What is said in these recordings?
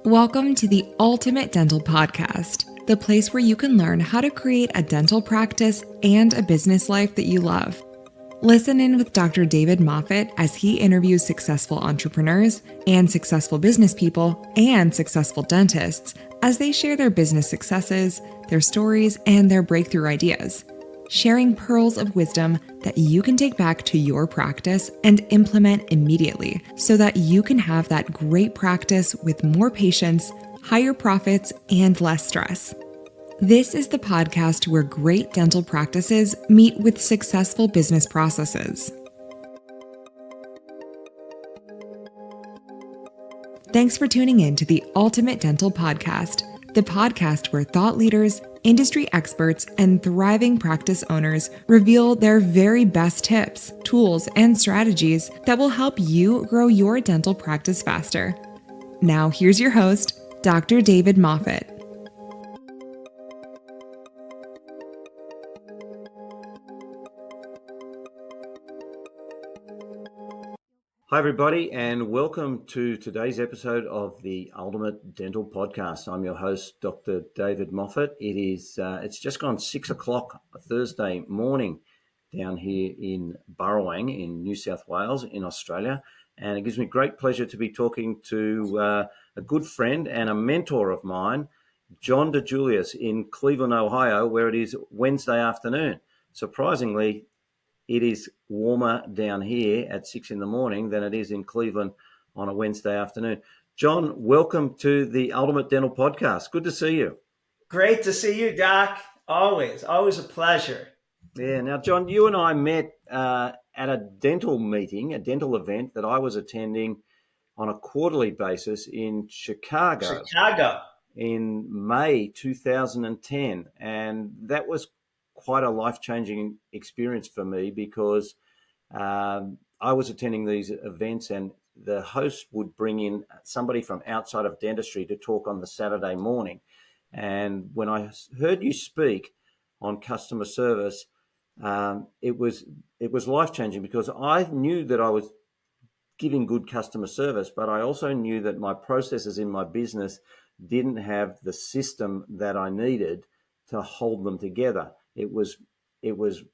Welcome to the Ultimate Dental Podcast, the place where you can learn how to create a dental practice and a business life that you love. Listen in with Dr. David Moffet as he interviews successful entrepreneurs and successful business people and successful dentists as they share their business successes, their stories, and their breakthrough ideas, sharing pearls of wisdom that you can take back to your practice and implement immediately so that you can have that great practice with more patients, higher profits, and less stress. This is the podcast where great dental practices meet with successful business processes. Thanks for tuning in to the Ultimate Dental Podcast, the podcast where thought leaders, industry experts, and thriving practice owners reveal their very best tips, tools, and strategies that will help you grow your dental practice faster. Now, here's your host, Dr. David Moffet. Hi, everybody, and welcome to today's episode of the Ultimate Dental Podcast. I'm your host, Dr. David Moffet. It's just gone 6 o'clock Thursday morning down here in Burrowang in New South Wales in Australia, and it gives me great pleasure to be talking to a good friend and a mentor of mine, John DiJulius in Cleveland, Ohio, where it is Wednesday afternoon. Surprisingly, it is warmer down here at 6 in the morning than it is in Cleveland on a Wednesday afternoon. John, welcome to the Ultimate Dental Podcast. Good to see you. Great to see you, Doc. Always a pleasure. Yeah. Now, John, you and I met at a dental meeting, a dental event that I was attending on a quarterly basis in Chicago in May 2010. And that was quite a life-changing experience for me because I was attending these events and the host would bring in somebody from outside of dentistry to talk on the Saturday morning. And when I heard you speak on customer service, it was life-changing because I knew that I was giving good customer service, but I also knew that my processes in my business didn't have the system that I needed to hold them together. It was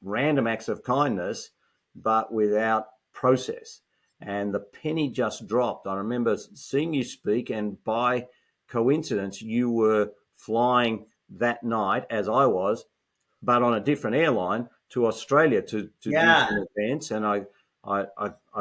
random acts of kindness, but without process. And the penny just dropped. I remember seeing you speak, and by coincidence, you were flying that night, as I was, but on a different airline to Australia to do some events. And I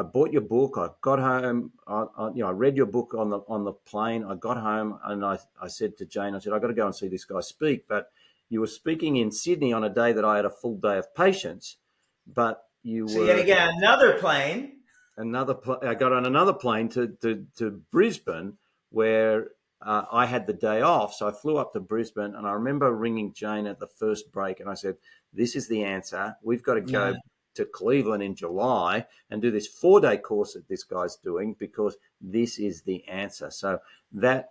bought your book. I got home. I read your book on the plane. I got home and I said to Jane, I said, I got to go and see this guy speak, but you were speaking in Sydney on a day that I had a full day of patients, but you were. So you had to get on another plane. I got on another plane to Brisbane, where I had the day off. So I flew up to Brisbane, and I remember ringing Jane at the first break, and I said, "This is the answer. We've got to go to Cleveland in July and do this 4-day course that this guy's doing because this is the answer." So that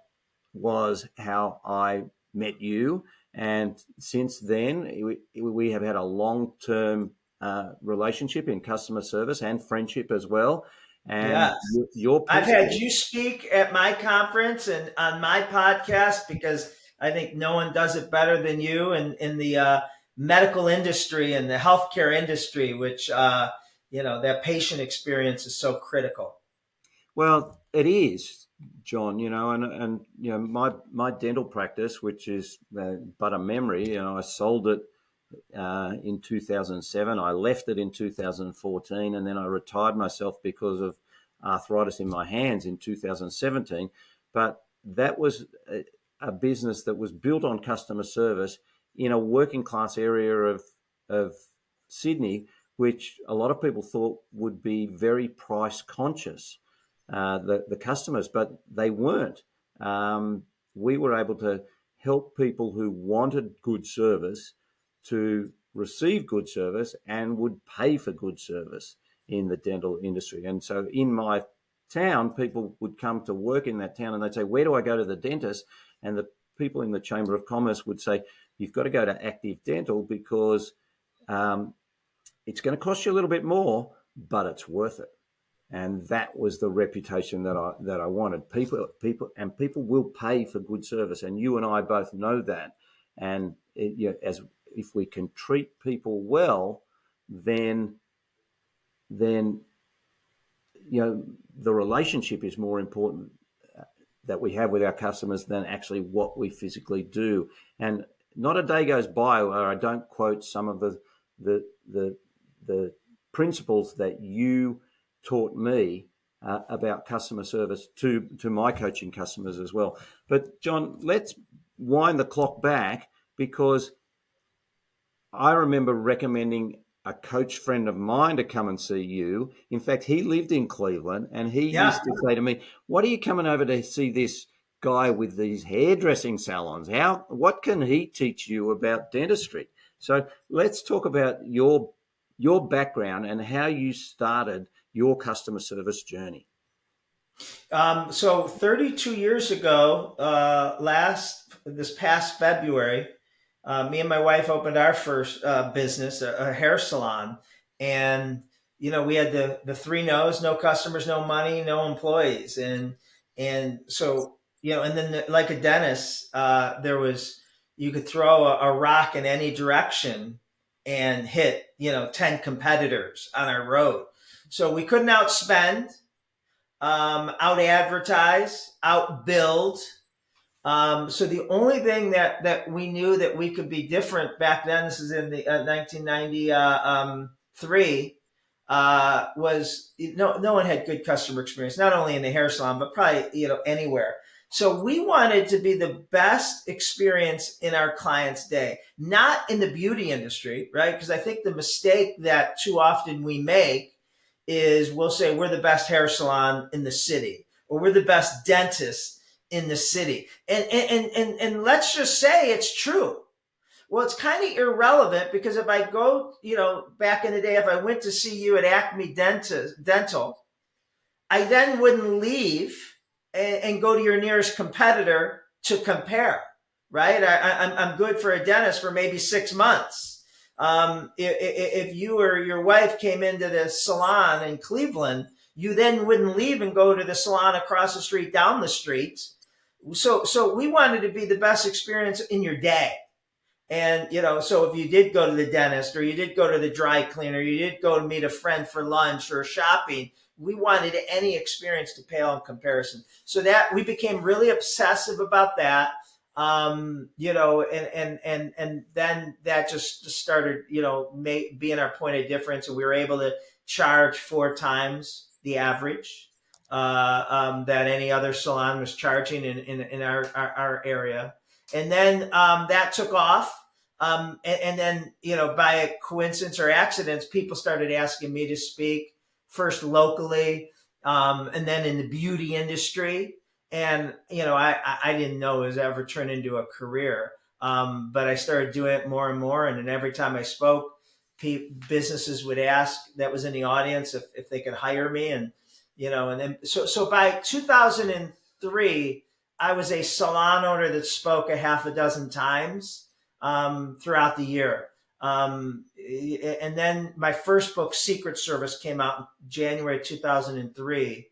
was how I met you. And since then, we have had a long-term relationship in customer service and friendship as well. And I've had you speak at my conference and on my podcast because I think no one does it better than you in the medical industry and the healthcare industry, which, that patient experience is so critical. Well, it is, John, and my dental practice, which is but a memory, I sold it in 2007. I left it in 2014, and then I retired myself because of arthritis in my hands in 2017. But that was a business that was built on customer service in a working class area of Sydney, which a lot of people thought would be very price conscious. The customers, but they weren't. We were able to help people who wanted good service to receive good service and would pay for good service in the dental industry. And so in my town, people would come to work in that town and they'd say, "Where do I go to the dentist?" And the people in the Chamber of Commerce would say, "You've got to go to Active Dental because it's going to cost you a little bit more, but it's worth it." And that was the reputation that I wanted. People will pay for good service, and you and I both know that. And if we can treat people well, then the relationship is more important that we have with our customers than actually what we physically do. And not a day goes by where I don't quote some of the principles that you taught me about customer service to my coaching customers as well. But John, let's wind the clock back, because I remember recommending a coach friend of mine to come and see you. In fact, he lived in Cleveland, and he used to say to me, "What are you coming over to see this guy with these hairdressing salons? What can he teach you about dentistry?" So let's talk about your background and how you started your customer service journey. So 32 years ago, this past February, me and my wife opened our first business, a hair salon. And, we had the three no's: no customers, no money, no employees. And so, and then like a dentist, you could throw a rock in any direction and hit, 10 competitors on our road. So we couldn't outspend, out advertise, out build. So the only thing that we knew that we could be different back then, this is in the 1993, was no one had good customer experience, not only in the hair salon, but probably, anywhere. So we wanted to be the best experience in our client's day, not in the beauty industry, right? Because I think the mistake that too often we make is we'll say we're the best hair salon in the city, or we're the best dentist in the city. And let's just say it's true. Well, it's kind of irrelevant, because if I go, back in the day, if I went to see you at Acme Dental, I then wouldn't leave and go to your nearest competitor to compare, right? I'm good for a dentist for maybe 6 months. If you or your wife came into the salon in Cleveland, you then wouldn't leave and go to the salon across the street, down the street. So we wanted to be the best experience in your day. And, so if you did go to the dentist, or you did go to the dry cleaner, you did go to meet a friend for lunch or shopping, we wanted any experience to pale in comparison. So that we became really obsessive about that. And then that just started, being our point of difference. And we were able to charge 4 times the average that any other salon was charging in our area. And then that took off. And then, by a coincidence or accidents, people started asking me to speak, first locally, and then in the beauty industry. And, I didn't know it was ever turned into a career. But I started doing it more and more. And then every time I spoke, businesses would ask that was in the audience if they could hire me. And, and then so by 2003, I was a salon owner that spoke a half a dozen times throughout the year. And then my first book, Secret Service, came out in January 2003.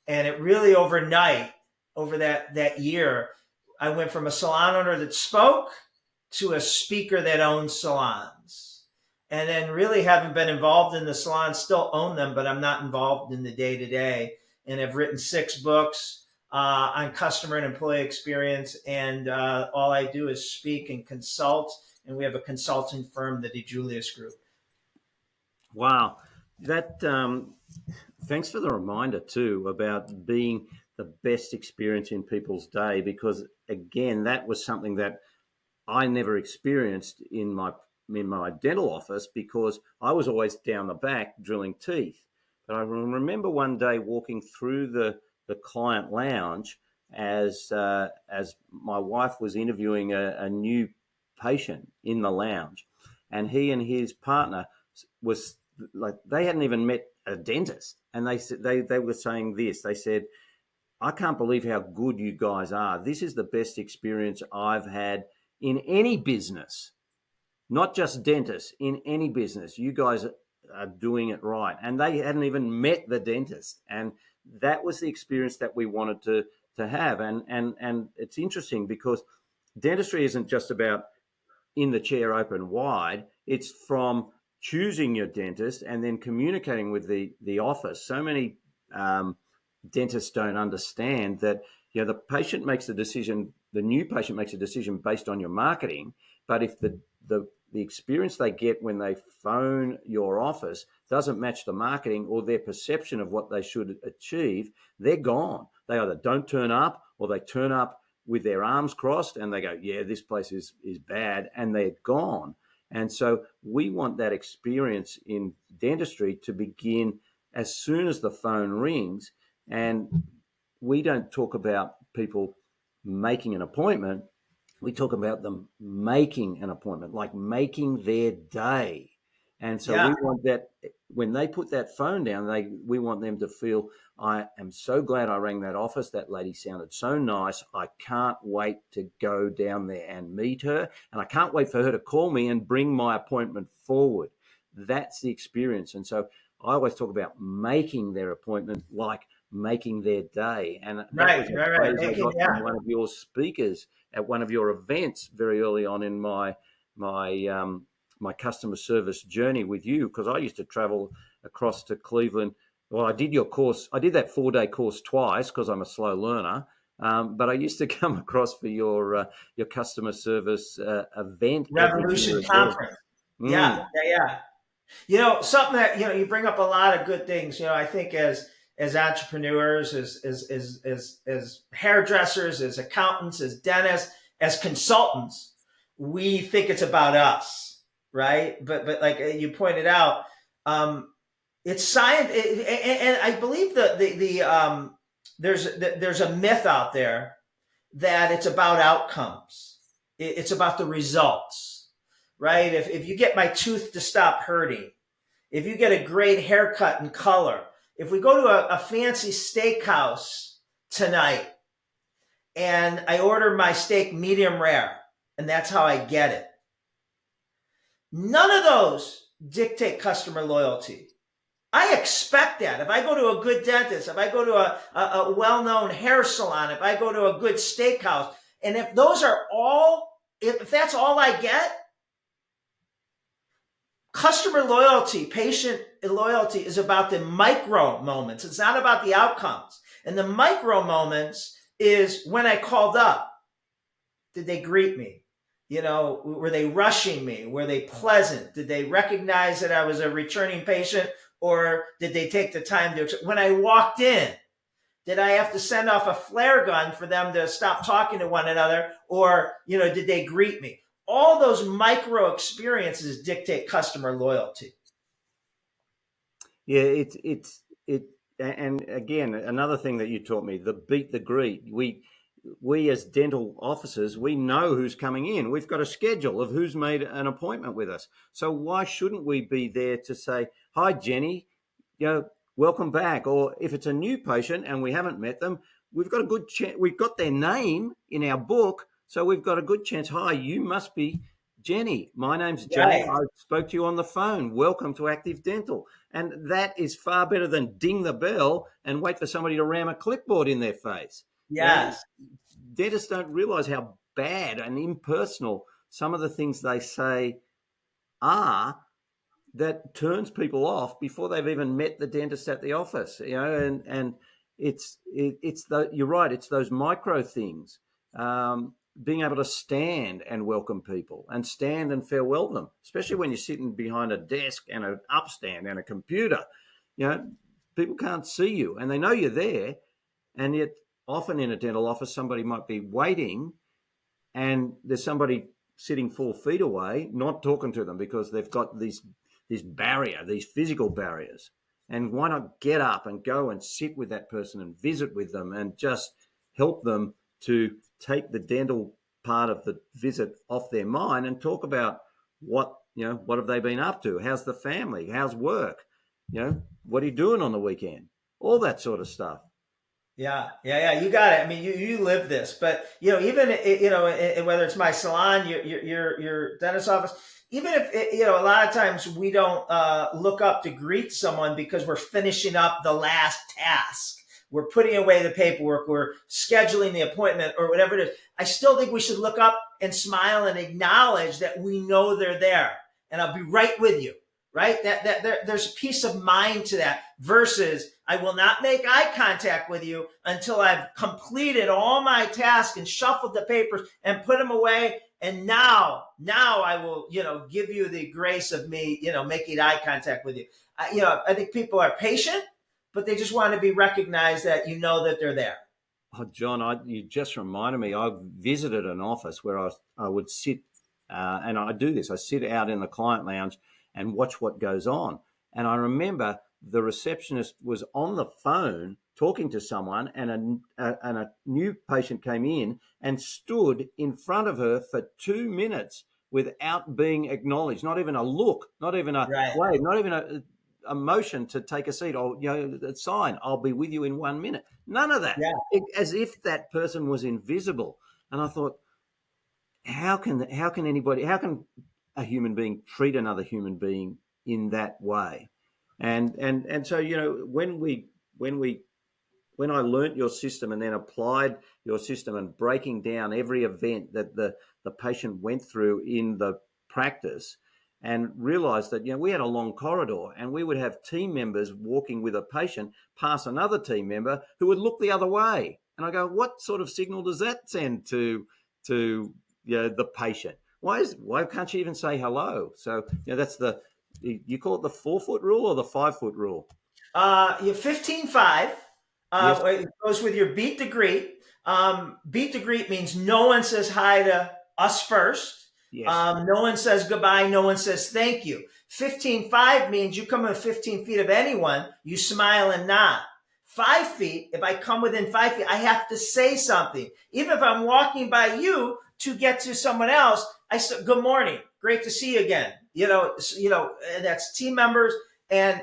And it really overnight, over that year, I went from a salon owner that spoke to a speaker that owned salons. And then really haven't been involved in the salons, still own them, but I'm not involved in the day-to-day. And I've written 6 books on customer and employee experience. And all I do is speak and consult. And we have a consulting firm, the DiJulius Group. Wow. That thanks for the reminder, too, about being the best experience in people's day, because, again, that was something that I never experienced in my dental office, because I was always down the back drilling teeth. But I remember one day walking through the client lounge as my wife was interviewing a new patient in the lounge, and he and his partner was like, they hadn't even met a dentist, and they were saying this. They said, "I can't believe how good you guys are. This is the best experience I've had in any business, not just dentists, in any business. You guys are doing it right. And they hadn't even met the dentist. And that was the experience that we wanted to have. And it's interesting because dentistry isn't just about in the chair open wide. It's from choosing your dentist and then communicating with the office. So many dentists don't understand that, the patient makes the decision, the new patient makes a decision based on your marketing. But if the experience they get when they phone your office doesn't match the marketing or their perception of what they should achieve, they're gone. They either don't turn up or they turn up with their arms crossed and they go, yeah, this place is bad, and they're gone. And so we want that experience in dentistry to begin as soon as the phone rings. And we don't talk about people making an appointment. We talk about them making an appointment, like making their day. And so we want that when they put that phone down, we want them to feel, I am so glad I rang that office. That lady sounded so nice. I can't wait to go down there and meet her. And I can't wait for her to call me and bring my appointment forward. That's the experience. And so I always talk about making their appointment like making their day. And that was a phrase I got from one of your speakers at one of your events very early on in my customer service journey with you, because I used to travel across to Cleveland. Well, I did your course. I did that 4-day course twice because I'm a slow learner. But I used to come across for your customer service event. Revolution Conference. Yeah. Something that, you bring up a lot of good things. I think as entrepreneurs, as hairdressers, as accountants, as dentists, as consultants, we think it's about us, right? But like you pointed out, it's science, and I believe that there's a myth out there that it's about outcomes. It's about the results, right? If you get my tooth to stop hurting, if you get a great haircut and color, if we go to a fancy steakhouse tonight and I order my steak medium rare, and that's how I get it, none of those dictate customer loyalty. I expect that. If I go to a good dentist, if I go to a well-known hair salon, if I go to a good steakhouse, and if that's all I get, customer loyalty, patient loyalty is about the micro moments. It's not about the outcomes. And the micro moments is when I called up, did they greet me? Were they rushing me? Were they pleasant? Did they recognize that I was a returning patient? Or did they take the time when I walked in, did I have to send off a flare gun for them to stop talking to one another? Or, did they greet me? All those micro experiences dictate customer loyalty. Yeah, and again, another thing that you taught me, the beat the greet. We as dental officers, we know who's coming in. We've got a schedule of who's made an appointment with us. So why shouldn't we be there to say, hi, Jenny, welcome back. Or if it's a new patient and we haven't met them, we've got a good chance. We've got their name in our book. So we've got a good chance. Hi, you must be Jenny. My name's Jenny. I spoke to you on the phone. Welcome to Active Dental. And that is far better than ding the bell and wait for somebody to ram a clipboard in their face. Yes. Dentists don't realize how bad and impersonal some of the things they say are, that turns people off before they've even met the dentist at the office. And you're right. It's those micro things. Being able to stand and welcome people and stand and farewell them, especially when you're sitting behind a desk and an upstand and a computer. People can't see you and they know you're there, and yet often in a dental office, somebody might be waiting and there's somebody sitting 4 feet away, not talking to them because they've got this barrier, these physical barriers. And why not get up and go and sit with that person and visit with them and just help them to take the dental part of the visit off their mind and talk about what have they been up to? How's the family? How's work? What are you doing on the weekend? All that sort of stuff. Yeah. You got it. I mean, you live this, but even whether it's my salon, your dentist office, even if a lot of times we don't look up to greet someone because we're finishing up the last task. We're putting away the paperwork. We're scheduling the appointment or whatever it is. I still think we should look up and smile and acknowledge that we know they're there, and I'll be right with you. Right? There's peace of mind to that versus I will not make eye contact with you until I've completed all my tasks and shuffled the papers and put them away. And now I will, give you the grace of me, making eye contact with you. I think people are patient, but they just want to be recognized that that they're there. Oh, John, you just reminded me. I visited an office where I would sit, and I do this. I sit out in the client lounge and watch what goes on. And I remember the receptionist was on the phone talking to someone, and a new patient came in and stood in front of her for 2 minutes without being acknowledged. Not even a look, not even a wave, not even a motion to take a seat or a sign. I'll be with you in 1 minute. None of that. Yeah. As if that person was invisible. And I thought, how can a human being treat another human being in that way? And so when I learnt your system and then applied your system and breaking down every event that the patient went through in the practice, and realized that we had a long corridor and we would have team members walking with a patient past another team member who would look the other way, and I go, what sort of signal does that send to the patient? Why can't she even say hello? So that's you call it the 4-foot rule or the 5-foot rule? 15-5. Yes. It goes with your beat to greet. Beat to greet means no one says hi to us first. Yes. No one says goodbye. No one says thank you. 15-5 means you come within 15 feet of anyone, you smile and nod. 5 feet, if I come within 5 feet, I have to say something. Even if I'm walking by you to get to someone else, I say, good morning. Great to see you again. That's team members and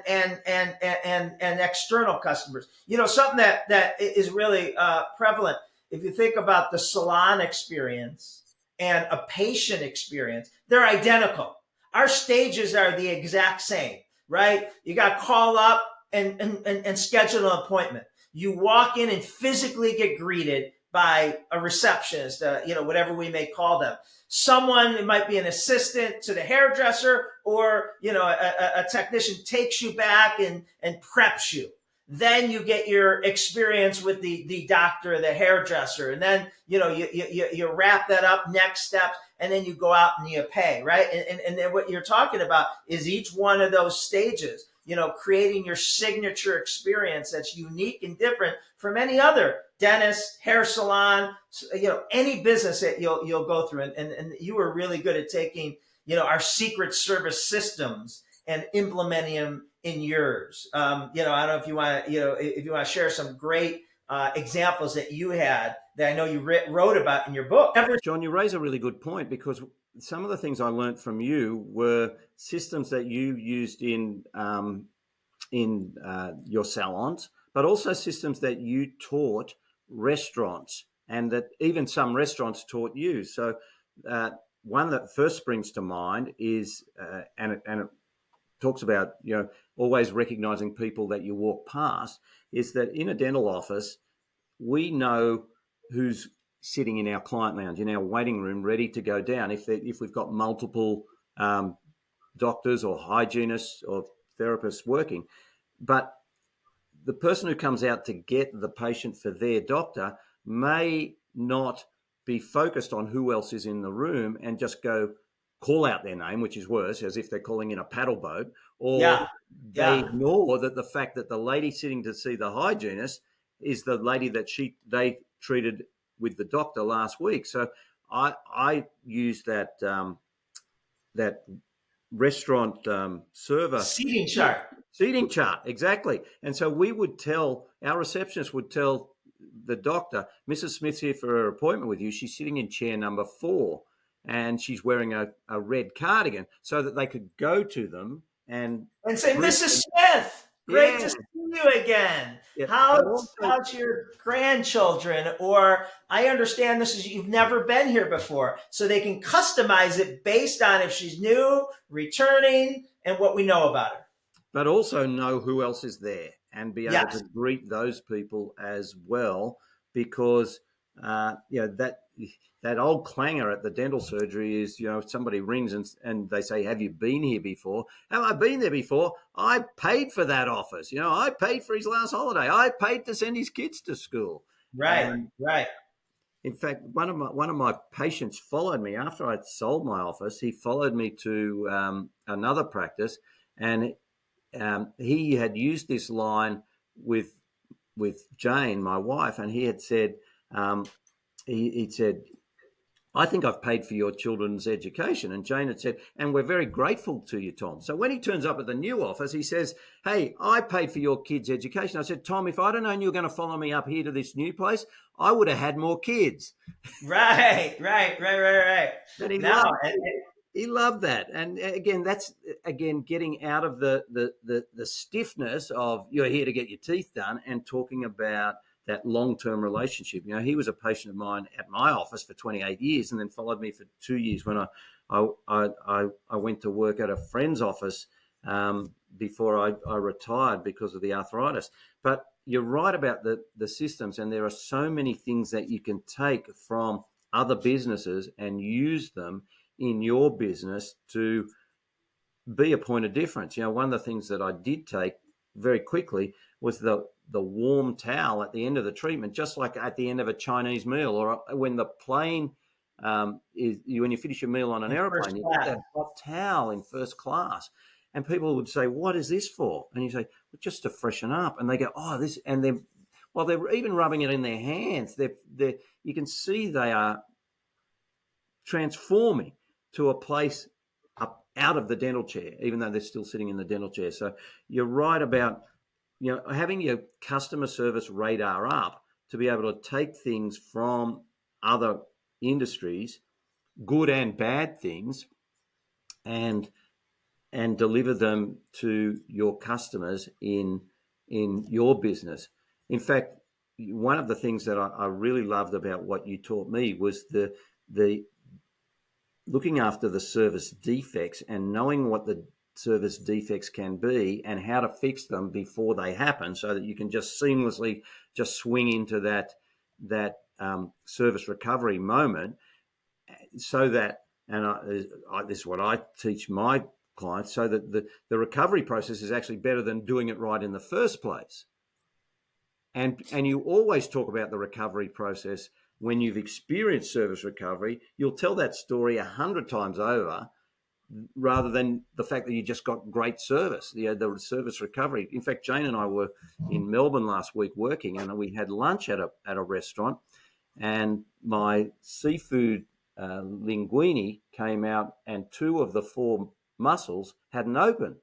external customers. Something that is really prevalent. If you think about the salon experience and a patient experience, they're identical. Our stages are the exact same, right? You got to call up and schedule an appointment. You walk in and physically get greeted by a receptionist, whatever we may call them. Someone, it might be an assistant to the hairdresser, or a technician takes you back and preps you. Then you get your experience with the doctor, the hairdresser, and then you wrap that up, next steps, and then you go out and you pay, right? And then what you're talking about is each one of those stages, creating your signature experience that's unique and different from any other dentist, hair salon, any business that you'll go through. And you were really good at taking, our secret service systems and implementing them in yours. I don't know if you want to share some great examples that you had that I know you wrote about in your book. John, you raise a really good point, because some of the things I learned from you were systems that you used in your salons, but also systems that you taught restaurants, and that even some restaurants taught you. So one that first springs to mind is, and it talks about always recognizing people that you walk past, is that in a dental office, we know who's sitting in our client lounge, in our waiting room, ready to go down. If we've got multiple doctors or hygienists or therapists working, but the person who comes out to get the patient for their doctor may not be focused on who else is in the room and just go call out their name, which is worse, as if they're calling in a paddle boat, or they ignore the fact that the lady sitting to see the hygienist is the lady that they treated with the doctor last week. So I use that restaurant server seating chart, exactly. And so our receptionist would tell the doctor, Mrs. Smith's here for her appointment with you. She's sitting in chair number 4. And she's wearing a red cardigan, so that they could go to them and say, Mrs. Smith, great to see you again. Yeah, How's your grandchildren? Or I understand this is you've never been here before, so they can customize it based on if she's new, returning, and what we know about her. But also know who else is there and be able Yes. to greet those people as well, because that old clangor at the dental surgery is, if somebody rings and they say, "Have you been here before?" Have I been there before? I paid for that office. I paid for his last holiday. I paid to send his kids to school. Right. Right. In fact, one of my patients followed me after I'd sold my office. He followed me to another practice, and he had used this line with Jane, my wife, and he had said, he'd said, "I think I've paid for your children's education." And Jane had said, "And we're very grateful to you, Tom." So when he turns up at the new office, he says, "Hey, I paid for your kids' education." I said, "Tom, if I'd have known you were going to follow me up here to this new place, I would have had more kids." Right. And he loved that. And again, that's getting out of the stiffness of you're here to get your teeth done and talking about that long-term relationship. He was a patient of mine at my office for 28 years and then followed me for 2 years when I went to work at a friend's office before I retired because of the arthritis. But you're right about the systems, and there are so many things that you can take from other businesses and use them in your business to be a point of difference. One of the things that I did take very quickly was the warm towel at the end of the treatment, just like at the end of a Chinese meal, or when the plane when you finish your meal on an airplane, you get that hot towel in first class. And people would say, "What is this for?" And you say, "Well, just to freshen up." And they go, "Oh, this," and they're even rubbing it in their hands. You can see they are transforming to a place up out of the dental chair, even though they're still sitting in the dental chair. So you're right about having your customer service radar up to be able to take things from other industries, good and bad things, and deliver them to your customers in your business. In fact, one of the things that I really loved about what you taught me was the looking after the service defects and knowing what the service defects can be and how to fix them before they happen, so that you can just seamlessly just swing into that service recovery moment. So that, and this is what I teach my clients, so that the recovery process is actually better than doing it right in the first place. And you always talk about the recovery process. When you've experienced service recovery, you'll tell that story 100 times over, rather than the fact that you just got great service, the service recovery. In fact, Jane and I were in Melbourne last week working, and we had lunch at a restaurant, and my seafood linguine came out, and 2 of the 4 muscles hadn't opened.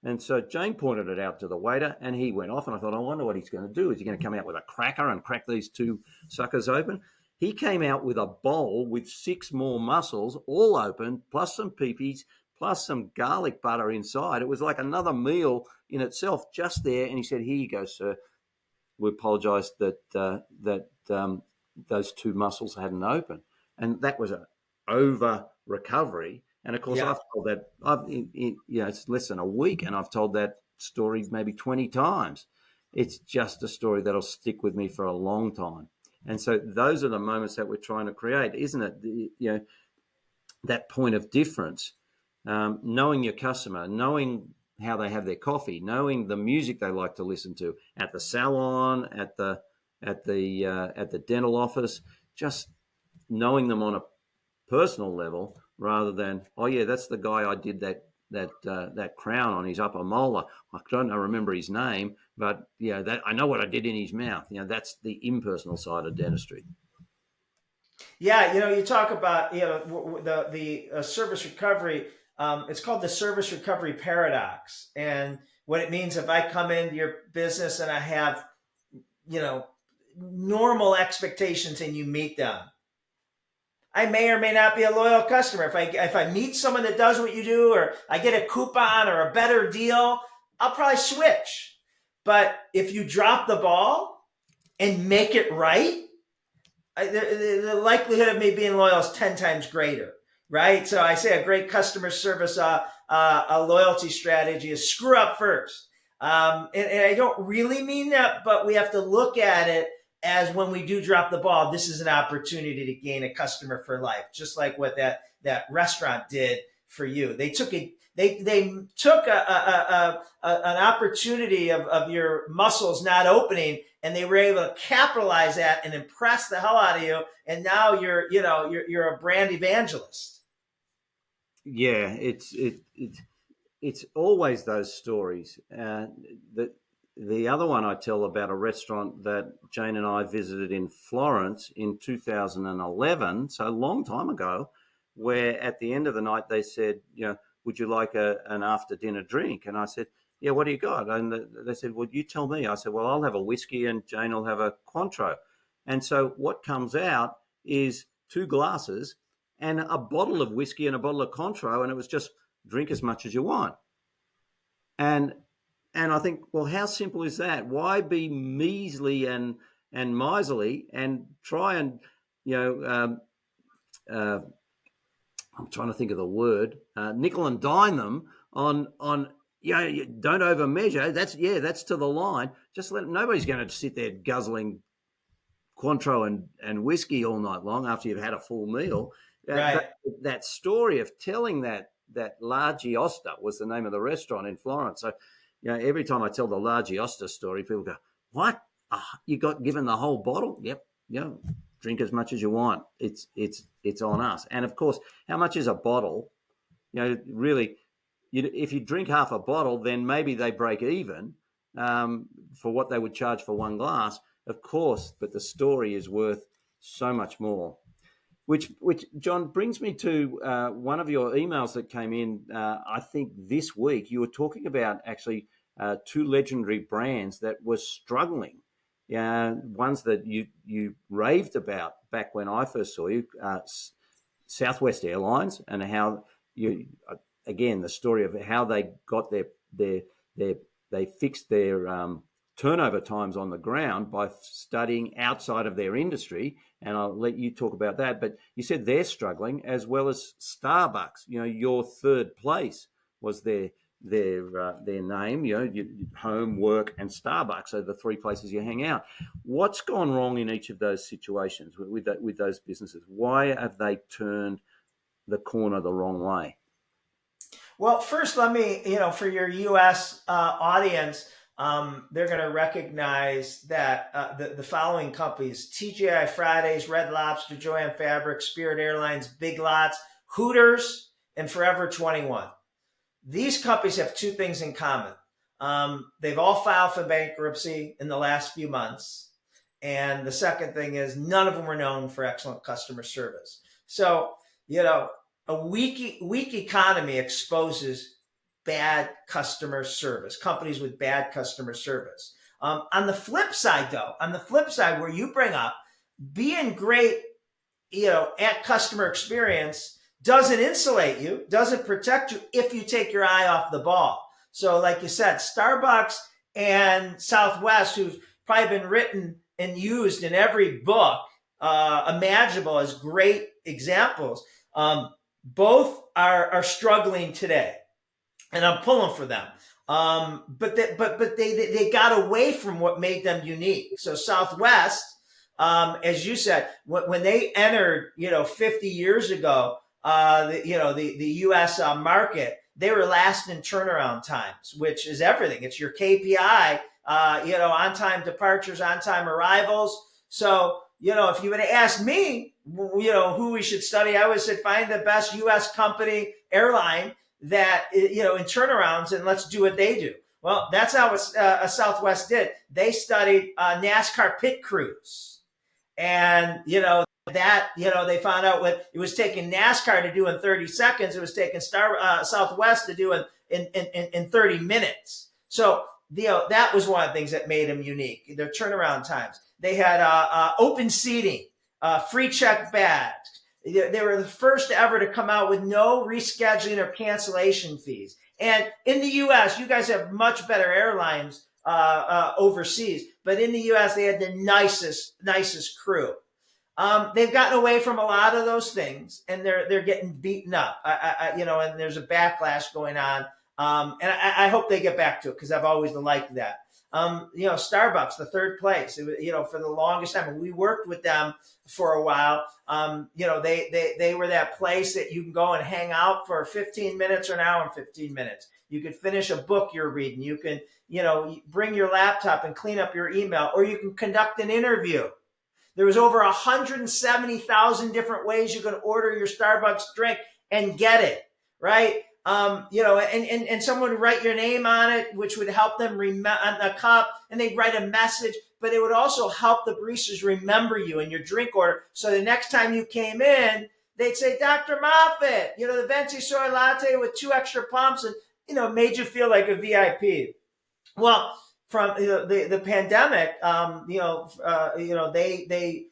And so Jane pointed it out to the waiter, and he went off, and I thought, I wonder what he's going to do. Is he going to come out with a cracker and crack these 2 suckers open? He came out with a bowl with 6 more mussels, all open, plus some peepees, plus some garlic butter inside. It was like another meal in itself just there. And he said, "Here you go, sir. We apologise that those 2 mussels hadn't opened." And that was an over recovery. And of course, I've told that, it's less than a week, and I've told that story maybe 20 times. It's just a story that'll stick with me for a long time. And so those are the moments that we're trying to create, isn't it? That point of difference, knowing your customer, knowing how they have their coffee, knowing the music they like to listen to at the salon, at the dental office, just knowing them on a personal level, rather than, "Oh yeah, that's the guy I did that crown on his upper molar. I don't remember his name, but that I know what I did in his mouth." That's the impersonal side of dentistry. Yeah, you talk about the service recovery. It's called the service recovery paradox, and what it means, if I come into your business and I have normal expectations and you meet them, I may or may not be a loyal customer. If I meet someone that does what you do, or I get a coupon or a better deal, I'll probably switch. But if you drop the ball and make it right, the likelihood of me being loyal is 10 times greater, right? So I say a great customer service a loyalty strategy is screw up first. And I don't really mean that, but we have to look at it as when we do drop the ball, this is an opportunity to gain a customer for life, just like what that restaurant did for you. They took an opportunity of your muscles not opening, and they were able to capitalize that and impress the hell out of you. And now you're a brand evangelist. Yeah, it's always those stories. The other one I tell about a restaurant that Jane and I visited in Florence in 2011, so a long time ago, where at the end of the night they said, would you like an after dinner drink? And I said, yeah, what do you got? And they said, well, you tell me. I said, well, I'll have a whiskey and Jane will have a Cointreau. And so what comes out is 2 glasses and a bottle of whiskey and a bottle of Cointreau, and it was just drink as much as you want. And I think, well, how simple is that? Why be measly and miserly and try and, I'm trying to think of the word, nickel and dime them on you don't over measure. That's to the line. Just nobody's going to sit there guzzling Cointreau and whiskey all night long after you've had a full meal. Right. That story of telling that Largi Osta was the name of the restaurant in Florence. So, every time I tell the Largi Osta story, people go, what? You got given the whole bottle? Yep. Drink as much as you want. It's on us. And of course, how much is a bottle? Really, if you drink half a bottle, then maybe they break even for what they would charge for 1 glass, of course. But the story is worth so much more. Which John brings me to one of your emails that came in. I think this week you were talking about actually 2 legendary brands that were struggling. Ones that you raved about back when I first saw you, Southwest Airlines, and how again, the story of how they got they fixed their turnover times on the ground by studying outside of their industry. And I'll let you talk about that. But you said they're struggling, as well as Starbucks. Your third place was their name, home, work, and Starbucks are the 3 places you hang out. What's gone wrong in each of those situations with those businesses? Why have they turned the corner the wrong way? Well, first, let me, for your U.S. audience, they're going to recognize that the following companies: TGI Fridays, Red Lobster, Joann Fabric, Spirit Airlines, Big Lots, Hooters, and Forever 21. These companies have 2 things in common. They've all filed for bankruptcy in the last few months. And the second thing is none of them were known for excellent customer service. So, a weak economy exposes bad customer service, companies with bad customer service. On the flip side, where you bring up being great, at customer experience, doesn't insulate you, doesn't protect you if you take your eye off the ball. So like you said, Starbucks and Southwest, who've probably been written and used in every book imaginable as great examples, both are struggling today. And I'm pulling for them. But they got away from what made them unique. So Southwest, as you said, when they entered, 50 years ago, the U.S. market, they were last in turnaround times, which is everything. It's your KPI, on-time departures, on-time arrivals. So, if you would have asked me, who we should study, I would have said find the best U.S. company airline that, in turnarounds, and let's do what they do. Well, that's how Southwest did. They studied NASCAR pit crews. And, they found out what it was taking NASCAR to do in 30 seconds. It was taking Southwest to do in 30 minutes. So, that was one of the things that made them unique, their turnaround times. They had open seating, free check bags. They were the first ever to come out with no rescheduling or cancellation fees. And in the U.S., you guys have much better airlines overseas, but in the U.S. they had the nicest crew. They've gotten away from a lot of those things, and they're getting beaten up. And there's a backlash going on. And I hope they get back to it, because I've always liked that. Starbucks, the third place, for the longest time, we worked with them for a while. They were that place that you can go and hang out for 15 minutes or an hour and 15 minutes. You could finish a book you're reading. You can, bring your laptop and clean up your email, or you can conduct an interview. There was over 170,000 different ways you could order your Starbucks drink and get it, right? And someone would write your name on it, which would help them on the cup, and they'd write a message, but it would also help the baristas remember you and your drink order. So the next time you came in, they'd say, Dr. Moffet, the venti soy latte with 2 extra pumps, and, made you feel like a VIP. Well, from the pandemic, they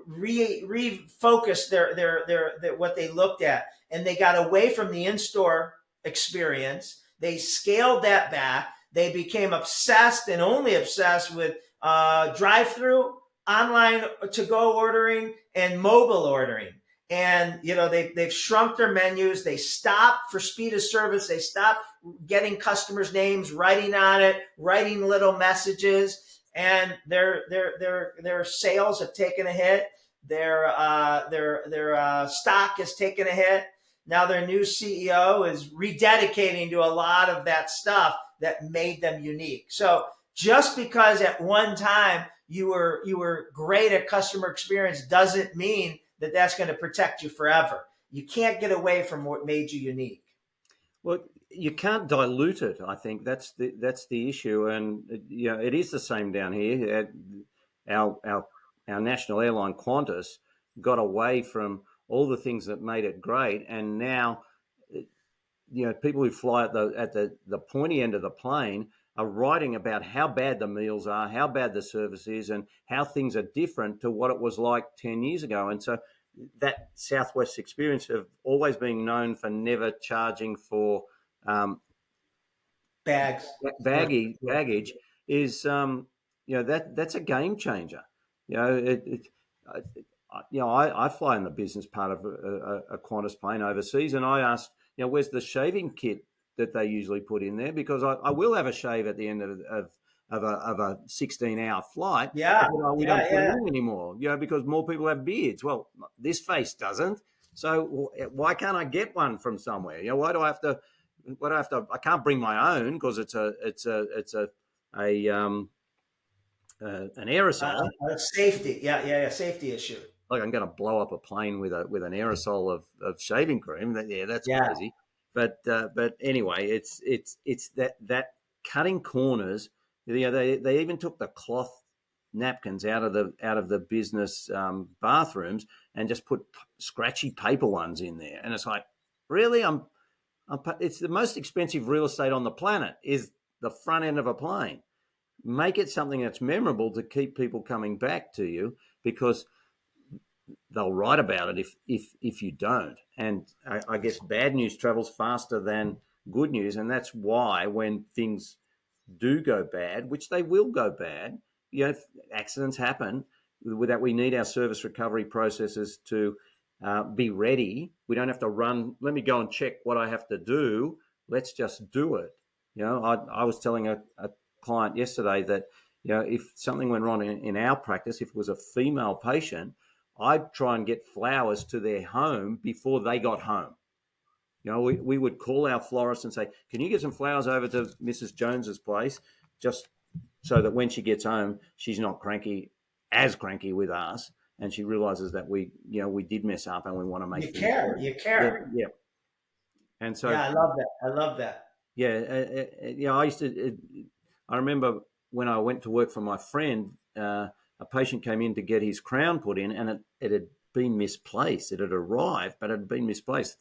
refocused their what they looked at, and they got away from the in-store experience. They scaled that back. They became obsessed and only obsessed with drive-through, online to-go ordering, and mobile ordering. And they've shrunk their menus. They stopped for speed of service. They stopped getting customers' names, writing on it, writing little messages, and their sales have taken a hit. Their stock has taken a hit. Now their new CEO is rededicating to a lot of that stuff that made them unique. So just because at one time you were great at customer experience doesn't mean that that's going to protect you forever. You can't get away from what made you unique. Well, you can't dilute it. I think that's the issue, and it is the same down here. Our national airline Qantas got away from all the things that made it great, and now people who fly at the pointy end of the plane are writing about how bad the meals are, how bad the service is, and how things are different to what it was like 10 years ago. And so that Southwest experience of always being known for never charging for baggage is that's a game changer. I fly in the business part of a Qantas plane overseas, and I asked, where's the shaving kit that they usually put in there? Because I will have a shave at the end of a 16-hour flight. Yeah, we don't put it in anymore. Because more people have beards. Well, this face doesn't. So why can't I get one from somewhere? Why do I have to? I can't bring my own because it's an aerosol. Safety, safety issue. Like I'm going to blow up a plane with an aerosol of shaving cream. That's crazy. But anyway, it's that cutting corners. They even took the cloth napkins out of the business bathrooms and just put scratchy paper ones in there. And it's like, really, it's the most expensive real estate on the planet is the front end of a plane. Make it something that's memorable to keep people coming back to you, because they'll write about it if you don't. And I guess bad news travels faster than good news, and that's why when things do go bad, which they will go bad, accidents happen, that we need our service recovery processes to be ready. We don't have to run, let me go and check what I have to do. Let's just do it. I was telling a client yesterday that, if something went wrong in our practice, if it was a female patient, I'd try and get flowers to their home before they got home. We would call our florist and say, can you get some flowers over to Mrs. Jones's place, just so that when she gets home, she's not as cranky with us, and she realizes that we did mess up and we want to make you care. Yeah. And so I love that. Yeah. I remember when I went to work for my friend, a patient came in to get his crown put in, and it had been misplaced. It had arrived, but it had been misplaced.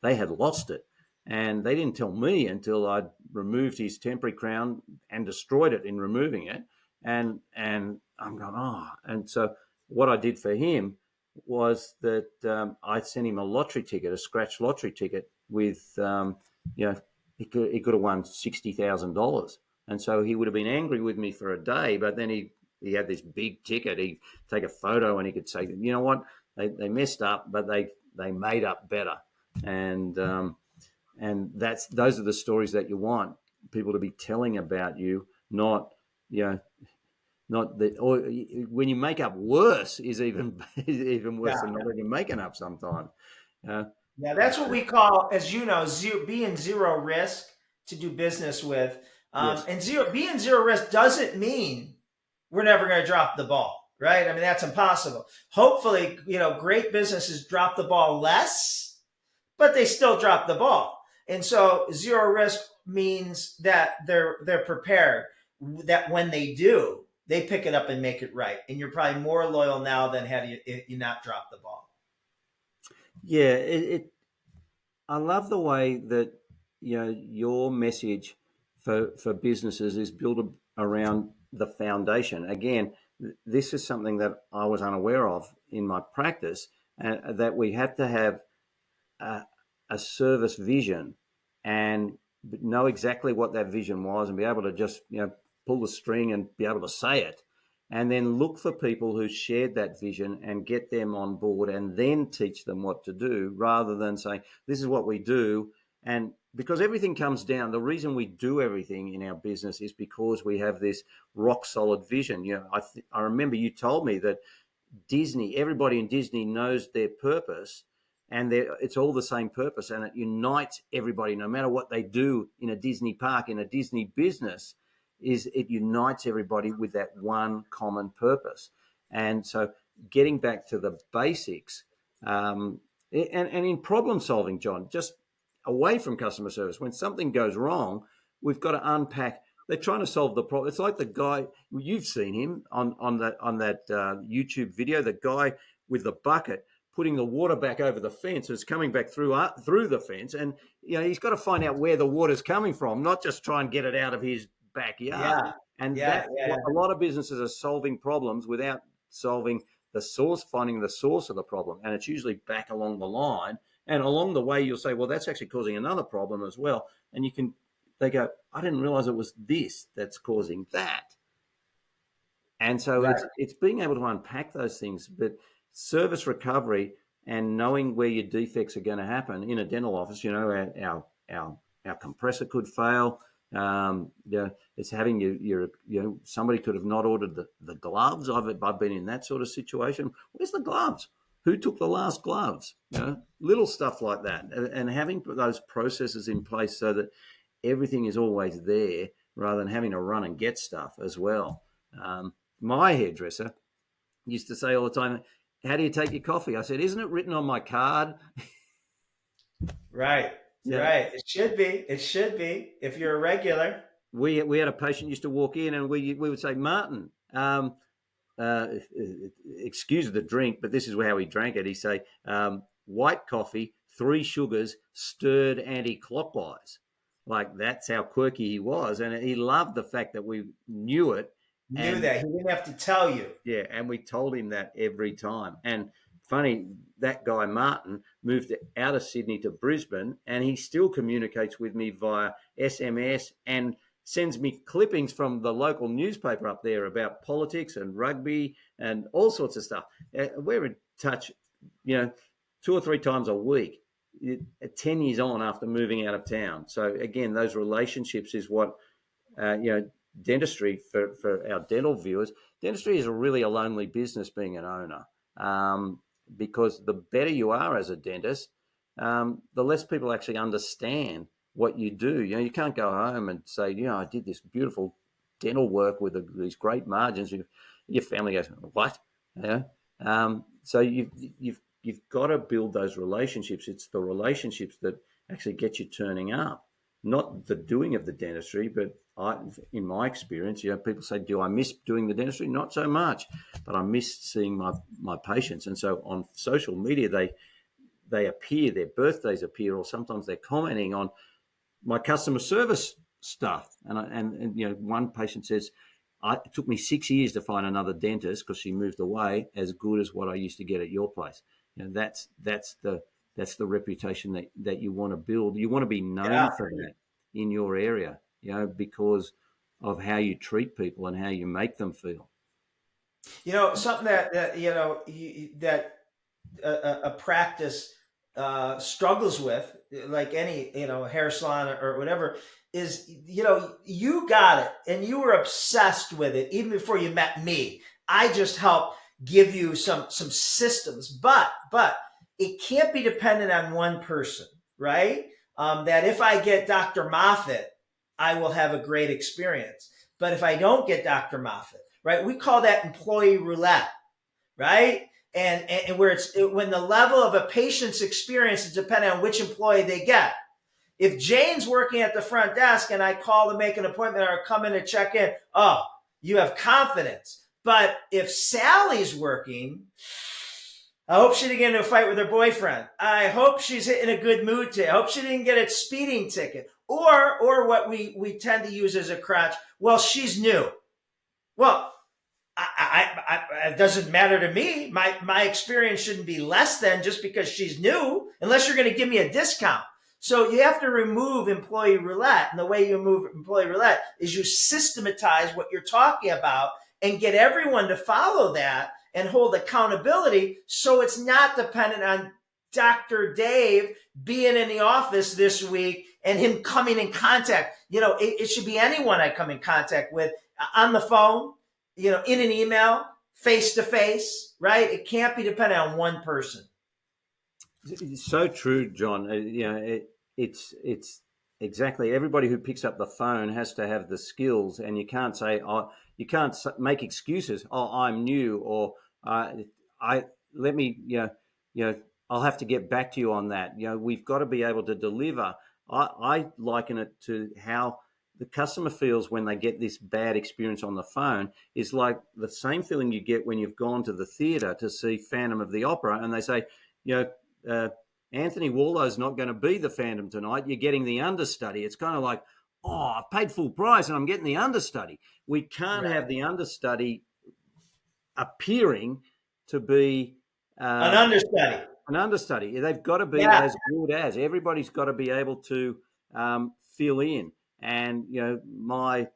They had lost it, and they didn't tell me until I'd removed his temporary crown and destroyed it in removing it. And I'm going, And so what I did for him was that I sent him a lottery ticket, a scratch lottery ticket with, he could have won $60,000. And so he would have been angry with me for a day, but then he had this big ticket. He'd take a photo and he could say, you know what, they messed up, but they made up better. And those are the stories that you want people to be telling about you, not, not that, or when you make up worse is even worse than not even making up sometimes. Yeah, that's what we call, as you know, being zero risk to do business with. Yes. And being zero risk doesn't mean we're never going to drop the ball, right? I mean, that's impossible. Hopefully, great businesses drop the ball less, but they still drop the ball. And so zero risk means that they're prepared, that when they do, they pick it up and make it right. And you're probably more loyal now than had you not dropped the ball. Yeah, I love the way that your message for businesses is built around the foundation. Again, this is something that I was unaware of in my practice, that we have to have a service vision and know exactly what that vision was and be able to just pull the string and be able to say it, and then look for people who shared that vision and get them on board and then teach them what to do, rather than saying, this is what we do. And because everything comes down, the reason we do everything in our business is because we have this rock solid vision. I remember you told me that everybody in Disney knows their purpose, and it's all the same purpose, and it unites everybody, no matter what they do in a Disney park, in a Disney business, it unites everybody with that one common purpose. And so getting back to the basics, and in problem solving, John, just away from customer service, when something goes wrong, we've got to unpack. They're trying to solve the problem. It's like the guy, you've seen him on that YouTube video, the guy with the bucket putting the water back over the fence, and it's coming back through the fence, and he's got to find out where the water's coming from, not just try and get it out of his backyard. A lot of businesses are solving problems without solving the source, finding the source of the problem, and it's usually back along the line. And along the way, you'll say, well, that's actually causing another problem as well. And they go, I didn't realize it was this that's causing that. And so it's being able to unpack those things. But service recovery and knowing where your defects are going to happen in a dental office, our compressor could fail. It's having your somebody could have not ordered the gloves. I've been in that sort of situation. Where's the gloves? Who took the last gloves? Little stuff like that, and having those processes in place so that everything is always there, rather than having to run and get stuff as well. My hairdresser used to say all the time, how do you take your coffee? I said, isn't it written on my card? Right. Yeah. Right. It should be. It should be if you're a regular. We had a patient used to walk in, and we would say, Martin, excuse the drink, but this is how he drank it. He'd say, white coffee, 3 sugars, stirred anti-clockwise. Like, that's how quirky he was. And he loved the fact that we knew it. Knew that. He didn't have to tell you. Yeah, and we told him that every time. And funny, that guy, Martin, moved out of Sydney to Brisbane, and he still communicates with me via SMS and sends me clippings from the local newspaper up there about politics and rugby and all sorts of stuff. We're in touch, 2 or 3 times a week, 10 years on after moving out of town. So again, those relationships is what, dentistry, for our dental viewers, dentistry is really a lonely business being an owner, because the better you are as a dentist, the less people actually understand what you do. You can't go home and say, I did this beautiful dental work with these great margins. Your family goes, what? So you've got to build those relationships. It's the relationships that actually get you turning up, not the doing of the dentistry. But in my experience, people say, do I miss doing the dentistry? Not so much, but I miss seeing my patients. And so on social media, they appear, their birthdays appear, or sometimes they're commenting on my customer service stuff. And one patient says, it took me 6 years to find another dentist because she moved away as good as what I used to get at your place. That's the reputation that you want to build. You want to be known for that in your area, because of how you treat people and how you make them feel. Something that a practice struggles with, like any hair salon or whatever, is you got it and you were obsessed with it even before you met me. I just helped give you some systems, but it can't be dependent on one person, right? That if I get Dr. Moffet, I will have a great experience. But if I don't get Dr. Moffet, right, we call that employee roulette, right? And where when the level of a patient's experience is dependent on which employee they get. If Jane's working at the front desk and I call to make an appointment or come in to check in, oh, you have confidence. But if Sally's working, I hope she didn't get into a fight with her boyfriend. I hope she's in a good mood today. I hope she didn't get a speeding ticket. Or what we tend to use as a crutch, well, she's new. Well, it doesn't matter to me. My experience shouldn't be less than just because she's new, unless you're going to give me a discount. So you have to remove employee roulette. And the way you remove employee roulette is you systematize what you're talking about and get everyone to follow that and hold accountability, so it's not dependent on Dr. Dave being in the office this week and him coming in contact. It should be anyone I come in contact with on the phone, in an email, face to face, right? It can't be dependent on one person. It's so true, John. It's exactly, everybody who picks up the phone has to have the skills, and you can't say, you can't make excuses. Oh, I'm new, or I'll have to get back to you on that. We've got to be able to deliver. I liken it to how the customer feels when they get this bad experience on the phone. Is like the same feeling you get when you've gone to the theatre to see Phantom of the Opera, and they say, Anthony Warlow's not going to be the Phantom tonight. You're getting the understudy. It's kind of like, oh, I've paid full price and I'm getting the understudy. We can't have the understudy appearing to be an understudy. An understudy. They've got to be as good as. Everybody's got to be able to fill in. And my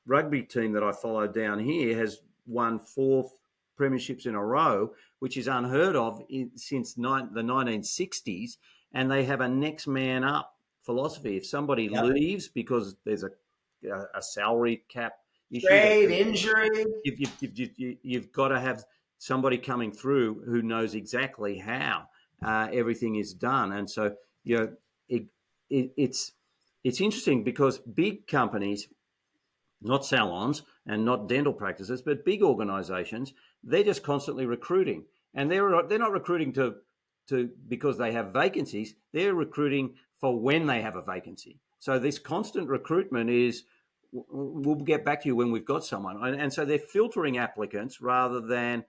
rugby team that I follow down here has won 4 premierships in a row, which is unheard of since the 1960s. And they have a next man up philosophy. If somebody leaves because there's a salary cap issue, trade, injury, you've got to have somebody coming through who knows exactly how everything is done. And so it's interesting because big companies, not salons and not dental practices, but big organizations, they're just constantly recruiting. And they're not recruiting to because they have vacancies. They're recruiting for when they have a vacancy. So this constant recruitment is, we'll get back to you when we've got someone. And so they're filtering applicants rather than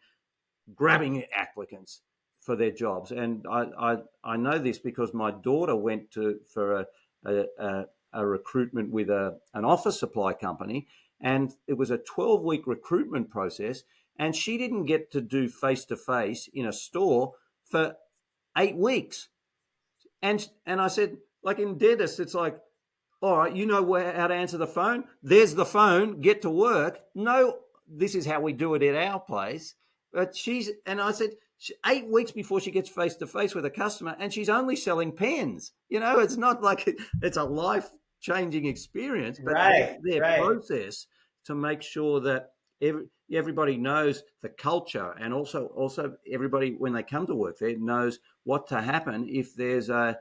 grabbing applicants for their jobs. And I know this because my daughter went for a recruitment with an office supply company, and it was a 12-week recruitment process, and she didn't get to do face-to-face in a store for 8 weeks. And I said, like in dentists, it's like, all right, you know how to answer the phone? There's the phone, get to work. No, this is how we do it at our place. But I said, 8 weeks before she gets face-to-face with a customer, and she's only selling pens. It's not like it's a life-changing experience, but their process to make sure that everybody knows the culture, and also everybody, when they come to work there, knows what to happen if there's a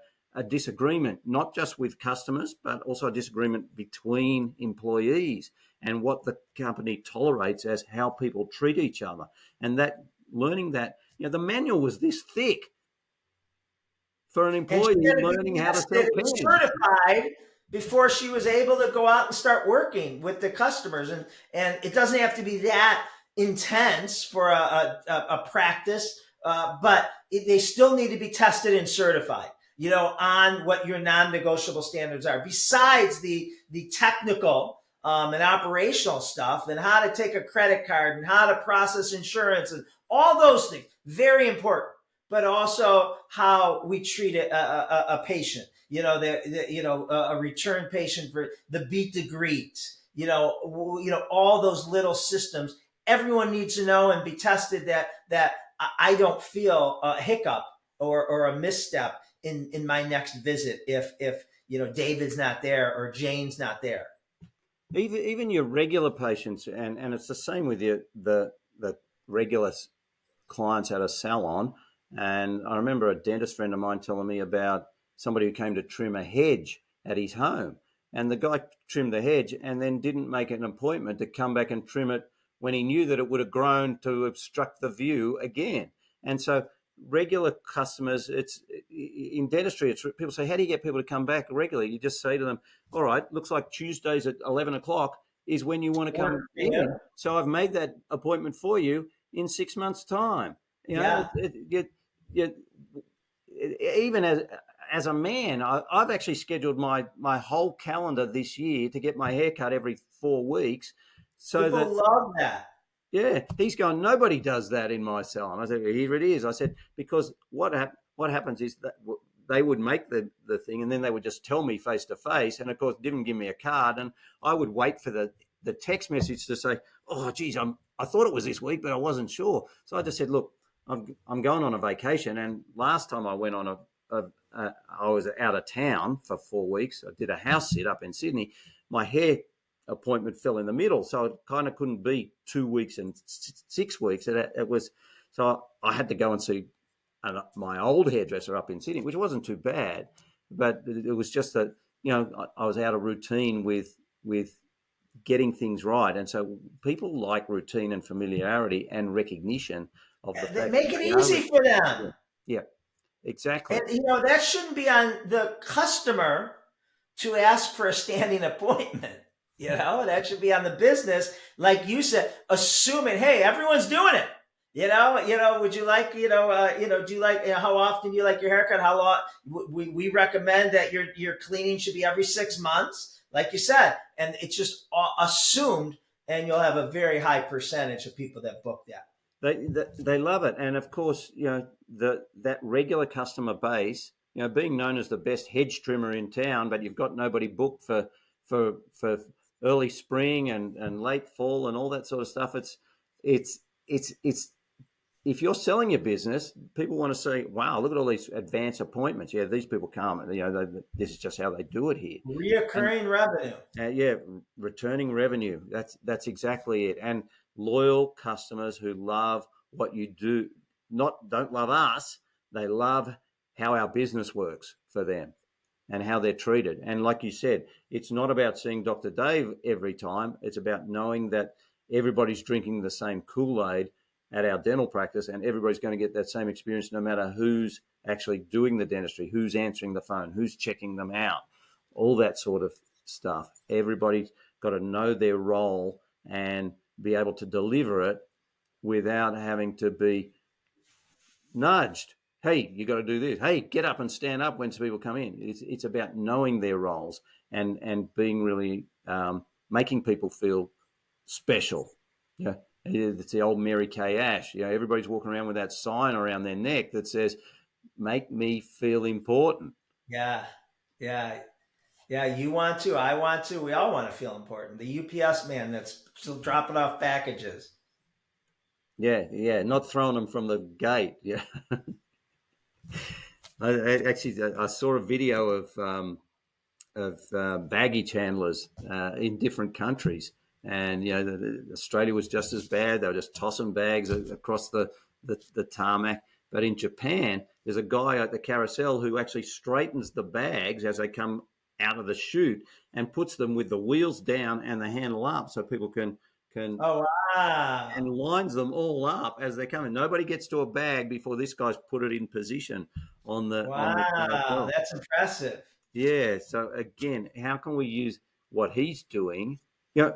disagreement, not just with customers, but also a disagreement between employees, and what the company tolerates as how people treat each other. And that learning that, the manual was this thick for an employee learning how to sell pens. Certified before she was able to go out and start working with the customers. And it doesn't have to be that intense for a practice, but they still need to be tested and certified, on what your non-negotiable standards are, besides the technical and operational stuff, and how to take a credit card and how to process insurance and all those things. Very important. But also how we treat a patient, a return patient, for the beat the greet, all those little systems. Everyone needs to know and be tested that I don't feel a hiccup or a misstep in my next visit if David's not there or Jane's not there. Even your regular patients, and it's the same with the regular clients at a salon. And I remember a dentist friend of mine telling me about somebody who came to trim a hedge at his home, and the guy trimmed the hedge and then didn't make an appointment to come back and trim it when he knew that it would have grown to obstruct the view again. And so regular customers, it's in dentistry, it's people say, how do you get people to come back regularly? You just say to them, all right, looks like Tuesdays at 11 o'clock is when you want to come in. So I've made that appointment for you in 6 months' time. Even as a man, I've actually scheduled my whole calendar this year to get my hair cut every 4 weeks. So people love that. Yeah, he's going, nobody does that in my salon. I said, here it is. I said, because what happens is that they would make the thing and then they would just tell me face to face, and of course didn't give me a card, and I would wait for the text message to say, oh, geez, I thought it was this week, but I wasn't sure. So I just said, look, I'm going on a vacation, and last time I went on I was out of town for 4 weeks. I did a house sit up in Sydney. My hair appointment fell in the middle, so it kind of couldn't be 2 weeks and 6 weeks. It was, so I had to go and see my old hairdresser up in Sydney, which wasn't too bad, but it was just that I was out of routine with getting things right, and so people like routine and familiarity and recognition of the fact. Make it easy for them. Yeah, exactly. And that shouldn't be on the customer to ask for a standing appointment. That should be on the business, like you said, assuming, hey, everyone's doing it. Would you like, do you like, how often do you like your haircut? How long? We recommend that your cleaning should be every 6 months, like you said, and it's just assumed, and you'll have a very high percentage of people that book that. They love it, and of course, that regular customer base, being known as the best hedge trimmer in town, but you've got nobody booked for early spring and late fall and all that sort of stuff. It's if you're selling your business, people want to say, wow, look at all these advance appointments. Yeah, these people come, this is just how they do it here. Reoccurring revenue. Returning revenue. That's exactly it. And loyal customers who love what you do, don't love us, they love how our business works for them and how they're treated. And like you said, it's not about seeing Dr. Dave every time. It's about knowing that everybody's drinking the same Kool-Aid at our dental practice, and everybody's going to get that same experience no matter who's actually doing the dentistry, who's answering the phone, who's checking them out, all that sort of stuff. Everybody's got to know their role and be able to deliver it without having to be nudged. Hey, you got to do this. Hey, get up and stand up when people come in. It's about knowing their roles and being really making people feel special. Yeah, it's the old Mary Kay Ash. Everybody's walking around with that sign around their neck that says, "Make me feel important." Yeah. You want to, I want to, we all want to feel important. The UPS man that's still dropping off packages. Yeah, not throwing them from the gate. Yeah. I saw a video of baggage handlers in different countries, and Australia was just as bad. They were just tossing bags across the tarmac. But in Japan, there's a guy at the carousel who actually straightens the bags as they come out of the chute and puts them with the wheels down and the handle up, so people can. Oh, wow. And lines them all up as they come in. Nobody gets to a bag before this guy's put it in position on the. Wow, that's impressive. Yeah. So again, how can we use what he's doing? There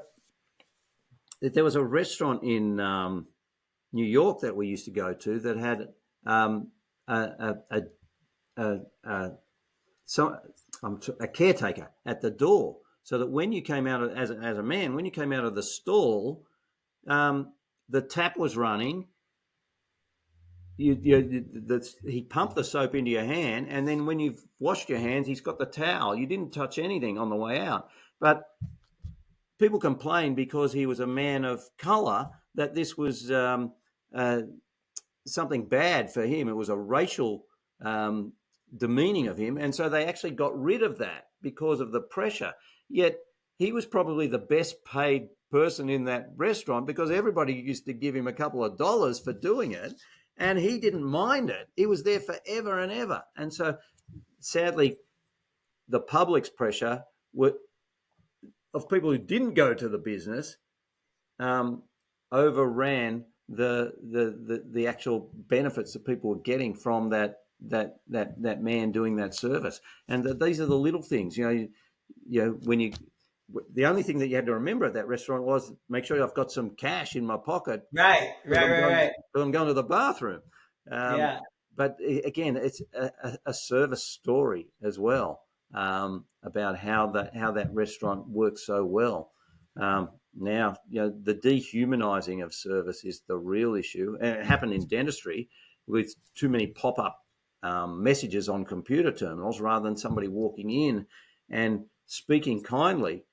was a restaurant in New York that we used to go to that had a caretaker at the door, so that when you came out as a man, when you came out of the stall, the tap was running. He pumped the soap into your hand, and then when you've washed your hands, he's got the towel. You didn't touch anything on the way out. But people complained because he was a man of color that this was something bad for him. It was a racial demeaning of him. And so they actually got rid of that because of the pressure. Yet he was probably the best paid person in that restaurant because everybody used to give him a couple of dollars for doing it. And he didn't mind it. He was there forever and ever. And so sadly, the public's pressure of people who didn't go to the business overran the actual benefits that people were getting from that man doing that service. And these are the little things, when the only thing that you had to remember at that restaurant was make sure I've got some cash in my pocket. Right. I'm going to the bathroom. Yeah. But again, it's a service story as well, about how that restaurant works so well. Now, the dehumanizing of service is the real issue. And it happened in dentistry with too many pop-up messages on computer terminals rather than somebody walking in and speaking kindly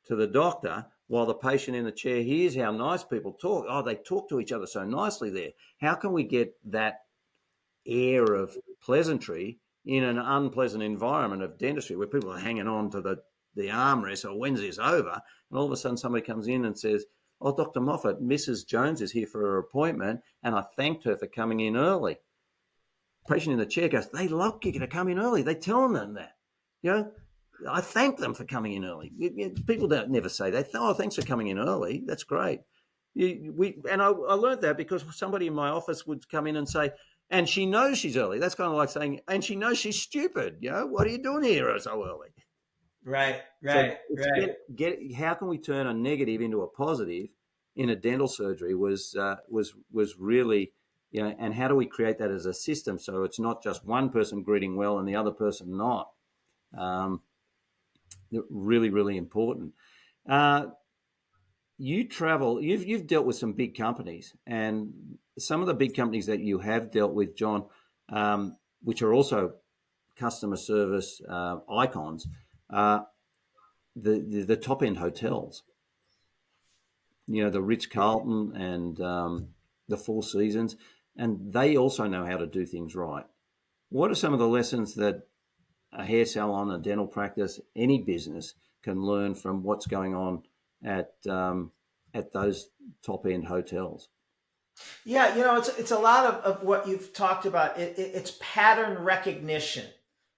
to the doctor while the patient in the chair hears how nice people talk. Oh, they talk to each other so nicely there. How can we get that air of pleasantry in an unpleasant environment of dentistry where people are hanging on to the armrest or when's this over? And all of a sudden somebody comes in and says, oh, Dr. Moffat, Mrs. Jones is here for her appointment and I thanked her for coming in early. Patient in the chair goes, they love you to come in early. They tell them that. I thank them for coming in early. People don't never say that. Oh, thanks for coming in early. That's great. I learned that because somebody in my office would come in and say, and she knows she's early. That's kind of like saying, and she knows she's stupid. What are you doing here so early? Right. How can we turn a negative into a positive in a dental surgery was really, and how do we create that as a system so it's not just one person greeting well and the other person not? Really, really important. You travel. You've dealt with some big companies, and some of the big companies that you have dealt with, John, which are also customer service icons, the top end hotels. The Ritz-Carlton and the Four Seasons, and they also know how to do things right. What are some of the lessons that a hair salon, a dental practice, any business can learn from what's going on at those top end hotels? Yeah, it's a lot of what you've talked about. It's pattern recognition,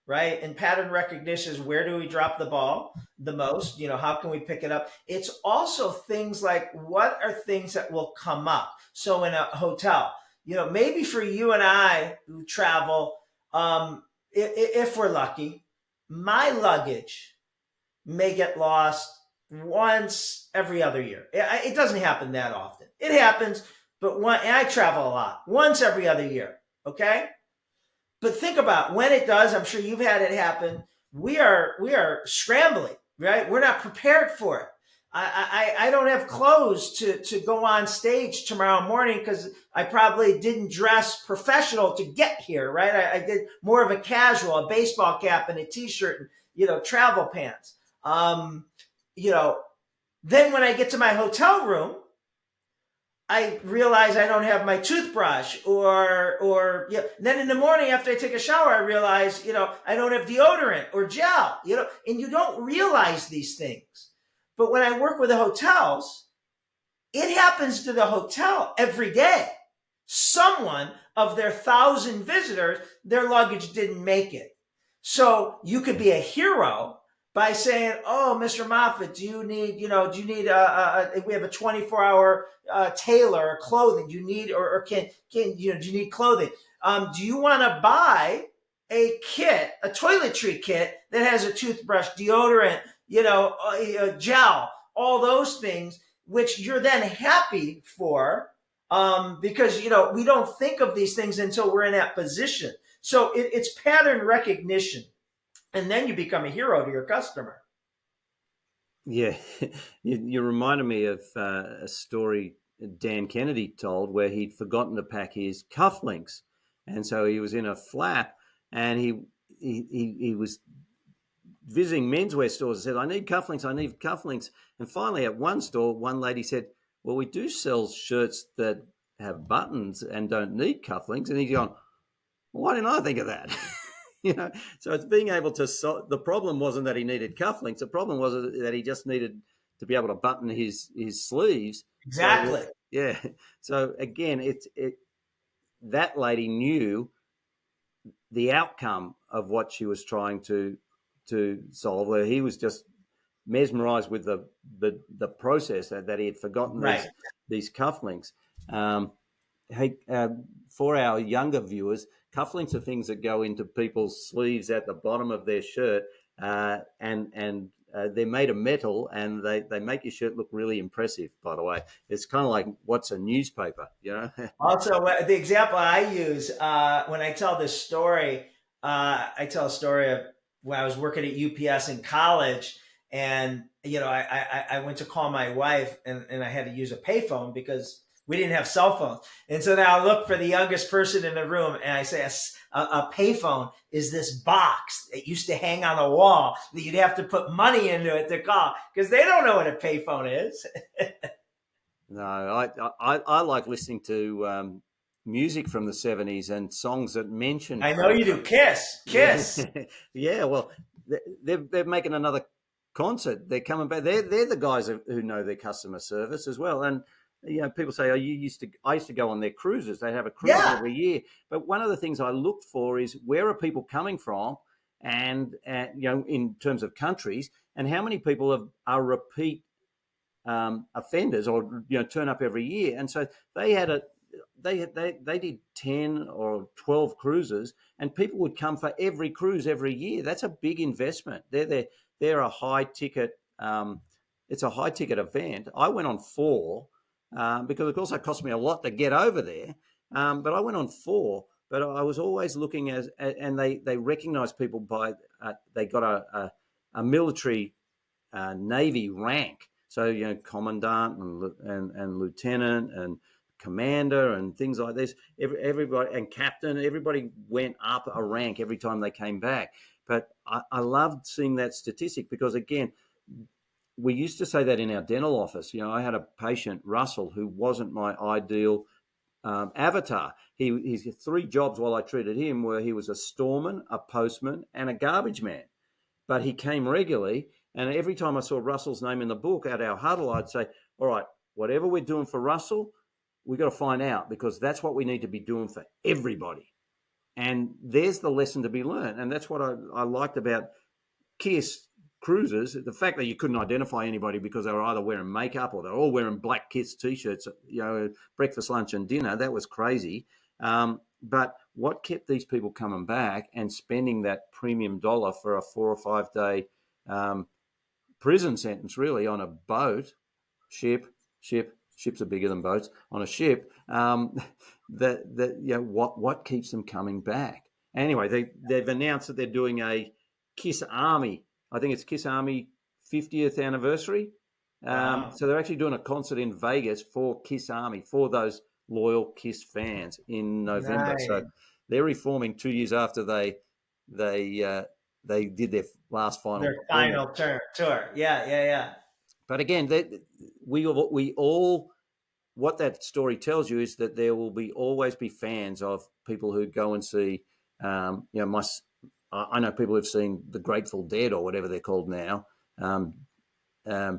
right? And pattern recognition is where do we drop the ball the most? How can we pick it up? It's also things like what are things that will come up. So in a hotel, maybe for you and I who travel, if we're lucky, my luggage may get lost once every other year. It doesn't happen that often. It happens, but and I travel a lot, once every other year, okay? But think about when it does, I'm sure you've had it happen, we are scrambling, right? We're not prepared for it. I don't have clothes to go on stage tomorrow morning because I probably didn't dress professional to get here, right? I did more of a casual, a baseball cap and a t-shirt and, travel pants. Then when I get to my hotel room, I realize I don't have my toothbrush or then in the morning after I take a shower, I realize, I don't have deodorant or gel, and you don't realize these things. But when I work with the hotels, it happens to the hotel every day. Someone of their 1,000 visitors, their luggage didn't make it. So you could be a hero by saying, "Oh, Mr. Moffat, do you need we have a 24-hour tailor clothing? Do you need or do you need clothing? Do you want to buy a kit, a toiletry kit that has a toothbrush, deodorant, gel, all those things, which you're then happy for because we don't think of these things until we're in that position. So it's pattern recognition. And then you become a hero to your customer. Yeah, you reminded me of a story Dan Kennedy told where he'd forgotten to pack his cufflinks, and so he was in a flap, and he was visiting menswear stores and said, I need cufflinks. And finally at one store, one lady said, well, we do sell shirts that have buttons and don't need cufflinks. And he's gone, why didn't I think of that? So it's being able to the problem wasn't that he needed cufflinks. The problem was that he just needed to be able to button his sleeves. Exactly. So again, that lady knew the outcome of what she was trying to solve, where he was just mesmerized with the process that he had forgotten these cufflinks. For our younger viewers, cufflinks are things that go into people's sleeves at the bottom of their shirt, and they're made of metal, and they make your shirt look really impressive, by the way. It's kind of like, what's a newspaper, Also, the example I use when I tell this story, I tell a story of when I was working at UPS in college, and I went to call my wife, and I had to use a payphone because we didn't have cell phones. And so now I look for the youngest person in the room, and I say, a payphone is this box that used to hang on a wall that you'd have to put money into it to call, because they don't know what a payphone is. No, I like listening to music from the 70s and songs that mention. I know you do. Kiss. Yeah, well, they're making another concert. They're coming back. They're the guys who know their customer service as well. And people say, I used to go on their cruises. They have a cruise every year. But one of the things I look for is, where are people coming from, and in terms of countries, and how many people are repeat offenders, or turn up every year. And so they did 10 or 12 cruises, and people would come for every cruise every year. That's a big investment. They're a high ticket. It's a high ticket event. I went on 4 because of course it cost me a lot to get over there. But I went on 4. But I was always looking and they recognise people by they got a military Navy rank. So commandant and lieutenant and commander and things like this. Everybody, and captain, everybody went up a rank every time they came back. But I loved seeing that statistic, because again, we used to say that in our dental office. I had a patient, Russell, who wasn't my ideal avatar. His 3 jobs while I treated him were, he was a storeman, a postman, and a garbage man. But he came regularly, and every time I saw Russell's name in the book at our huddle, I'd say, all right, whatever we're doing for Russell, we've got to find out, because that's what we need to be doing for everybody. And there's the lesson to be learned. And that's what I liked about Kiss cruises, the fact that you couldn't identify anybody because they were either wearing makeup or they're all wearing black Kiss T-shirts, breakfast, lunch and dinner. That was crazy. But what kept these people coming back and spending that premium dollar for a 4 or 5 day prison sentence, really, on a boat, ships are bigger than boats, on a ship, what keeps them coming back? Anyway, they've announced that they're doing a Kiss Army. I think it's Kiss Army 50th anniversary. Wow. So they're actually doing a concert in Vegas for Kiss Army, for those loyal Kiss fans, in November. Nice. So they're reforming 2 years after they did their final tour. Yeah. But again, we all, what that story tells you is that there will always be fans of people who go and see. I know people who've seen the Grateful Dead, or whatever they're called now, 50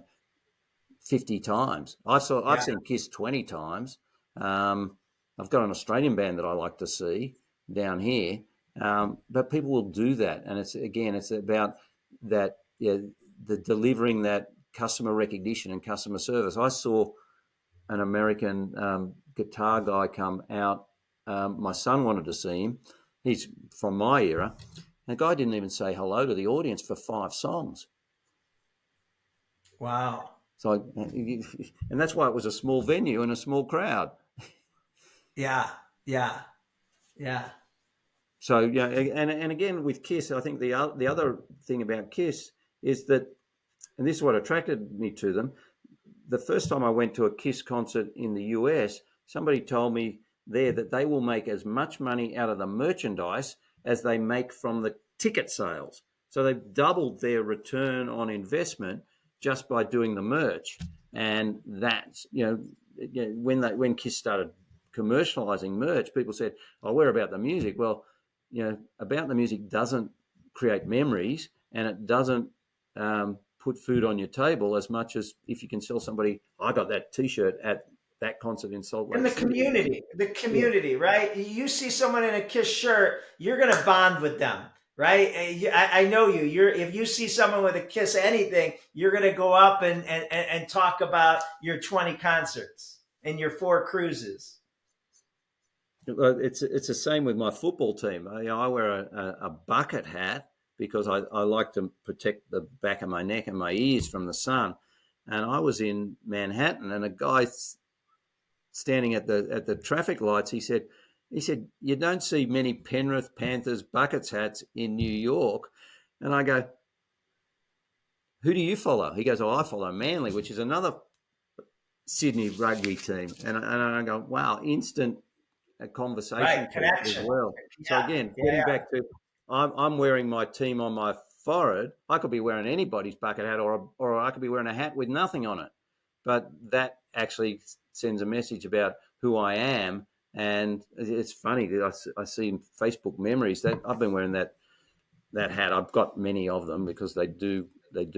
times. I've seen Kiss 20 times. I've got an Australian band that I like to see down here, but people will do that, and it's about that. The delivering that customer recognition and customer service. I saw an American guitar guy come out. My son wanted to see him. He's from my era. The guy didn't even say hello to the audience for 5 songs. Wow. So, and that's why it was a small venue and a small crowd. Yeah. So, and again with Kiss, I think the other thing about Kiss is that, and this is what attracted me to them. The first time I went to a Kiss concert in the US, somebody told me there that they will make as much money out of the merchandise as they make from the ticket sales. So they've doubled their return on investment just by doing the merch. And that's, when KISS started commercializing merch, people said, "Oh, we're about the music." Well, about the music doesn't create memories, and it doesn't put food on your table as much as if you can sell somebody. I got that T-shirt at that concert in Salt Lake And the City. community, right? You see someone in a KISS shirt, you're going to bond with them, right? I know you. If you see someone with a KISS anything, you're going to go up and talk about your 20 concerts and your 4 cruises. It's the same with my football team. I wear a bucket hat because I like to protect the back of my neck and my ears from the sun. And I was in Manhattan, and a guy standing at the traffic lights, he said, "You don't see many Penrith Panthers buckets hats in New York." And I go, "Who do you follow?" He goes, "Oh, I follow Manly, which is another Sydney rugby team." And I go, "Wow, instant conversation connection as well." So again, getting back to, I'm wearing my team on my forehead. I could be wearing anybody's bucket hat, or I could be wearing a hat with nothing on it. But that actually sends a message about who I am. And it's funny that I see in Facebook memories that I've been wearing that hat. I've got many of them because they do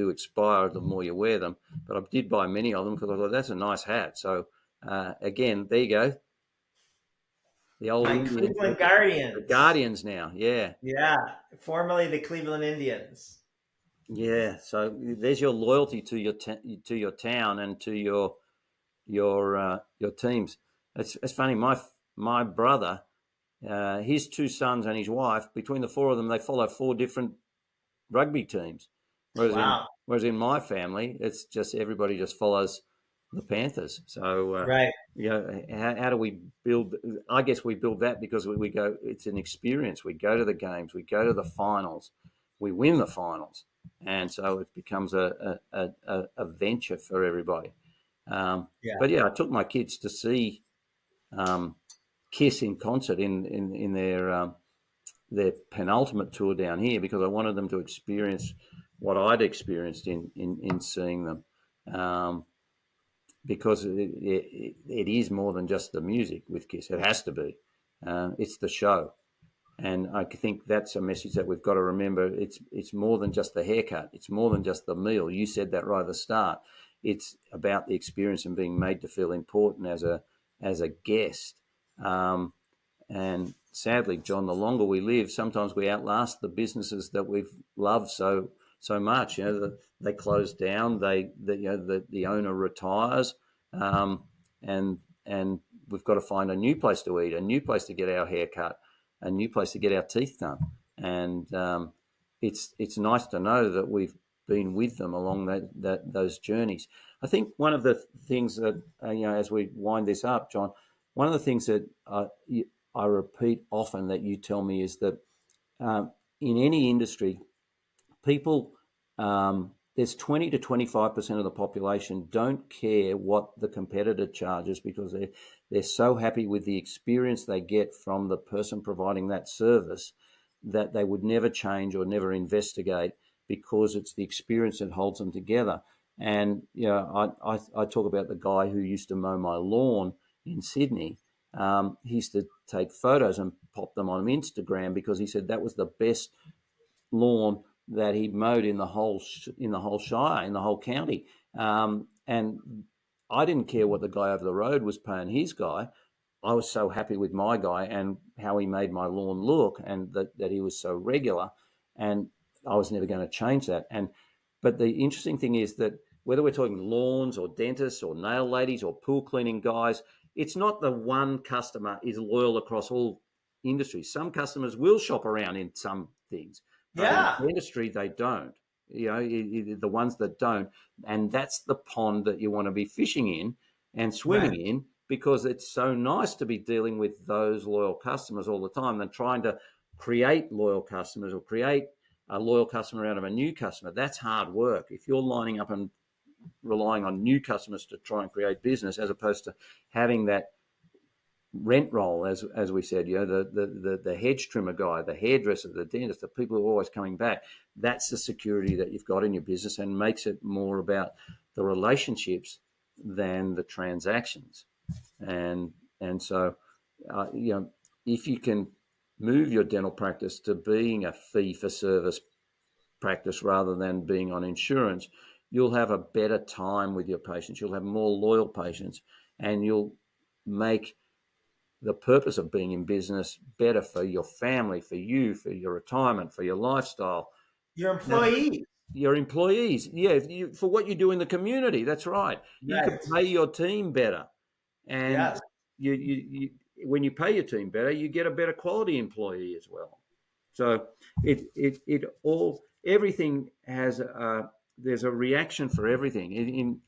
expire the more you wear them. But I did buy many of them because I thought that's a nice hat. So again, there you go. The old Indians, Cleveland Guardians. The Guardians now, yeah. Yeah, formerly the Cleveland Indians. Yeah, so there's your loyalty to your town and to your teams. It's funny. My brother, his 2 sons and his wife, between the 4 of them, they follow 4 different rugby teams. Whereas in my family, it's just everybody just follows the Panthers. So how do we build? I guess we build that because we go. It's an experience. We go to the games. We go to the finals. We win the finals, and so it becomes a venture for everybody. But I took my kids to see KISS in concert in their penultimate tour down here because I wanted them to experience what I'd experienced in seeing them. Because it is more than just the music with KISS. It has to be. It's the show. And I think that's a message that we've got to remember. It's more than just the haircut. It's more than just the meal. You said that right at the start. It's about the experience and being made to feel important as a guest. And sadly, John, the longer we live, sometimes we outlast the businesses that we've loved so much. They close down. The owner retires, and we've got to find a new place to eat, a new place to get our hair cut, a new place to get our teeth done. And it's nice to know that we've been with them along those journeys. I think one of the things that as we wind this up, John, one of the things that I repeat often that you tell me is that in any industry, people, there's 20 to 25% of the population don't care what the competitor charges because they're so happy with the experience they get from the person providing that service that they would never change or never investigate because it's the experience that holds them together. And I talk about the guy who used to mow my lawn in Sydney. He used to take photos and pop them on Instagram because he said that was the best lawn that he'd mowed in the whole shire, in the whole county. And I didn't care what the guy over the road was paying his guy. I was so happy with my guy and how he made my lawn look, and that he was so regular, and I was never going to change that. But the interesting thing is that whether we're talking lawns or dentists or nail ladies or pool cleaning guys, it's not the one customer is loyal across all industries. Some customers will shop around in some things. But in dentistry, they don't. The ones that don't, and that's the pond that you want to be fishing in and swimming in, because it's so nice to be dealing with those loyal customers all the time than trying to create loyal customers or create a loyal customer out of a new customer. That's hard work. If you're lining up and relying on new customers to try and create business as opposed to having that rent roll, as we said, the hedge trimmer guy, the hairdresser, the dentist, the people who are always coming back. That's the security that you've got in your business, and makes it more about the relationships than the transactions. And so, if you can move your dental practice to being a fee-for-service practice rather than being on insurance, you'll have a better time with your patients. You'll have more loyal patients, and you'll make the purpose of being in business better for your family, for you, for your retirement, for your lifestyle. Your employees. Your employees, for what you do in the community. That's right. You can pay your team better, and you when you pay your team better, you get a better quality employee as well. So everything has there's a reaction for everything.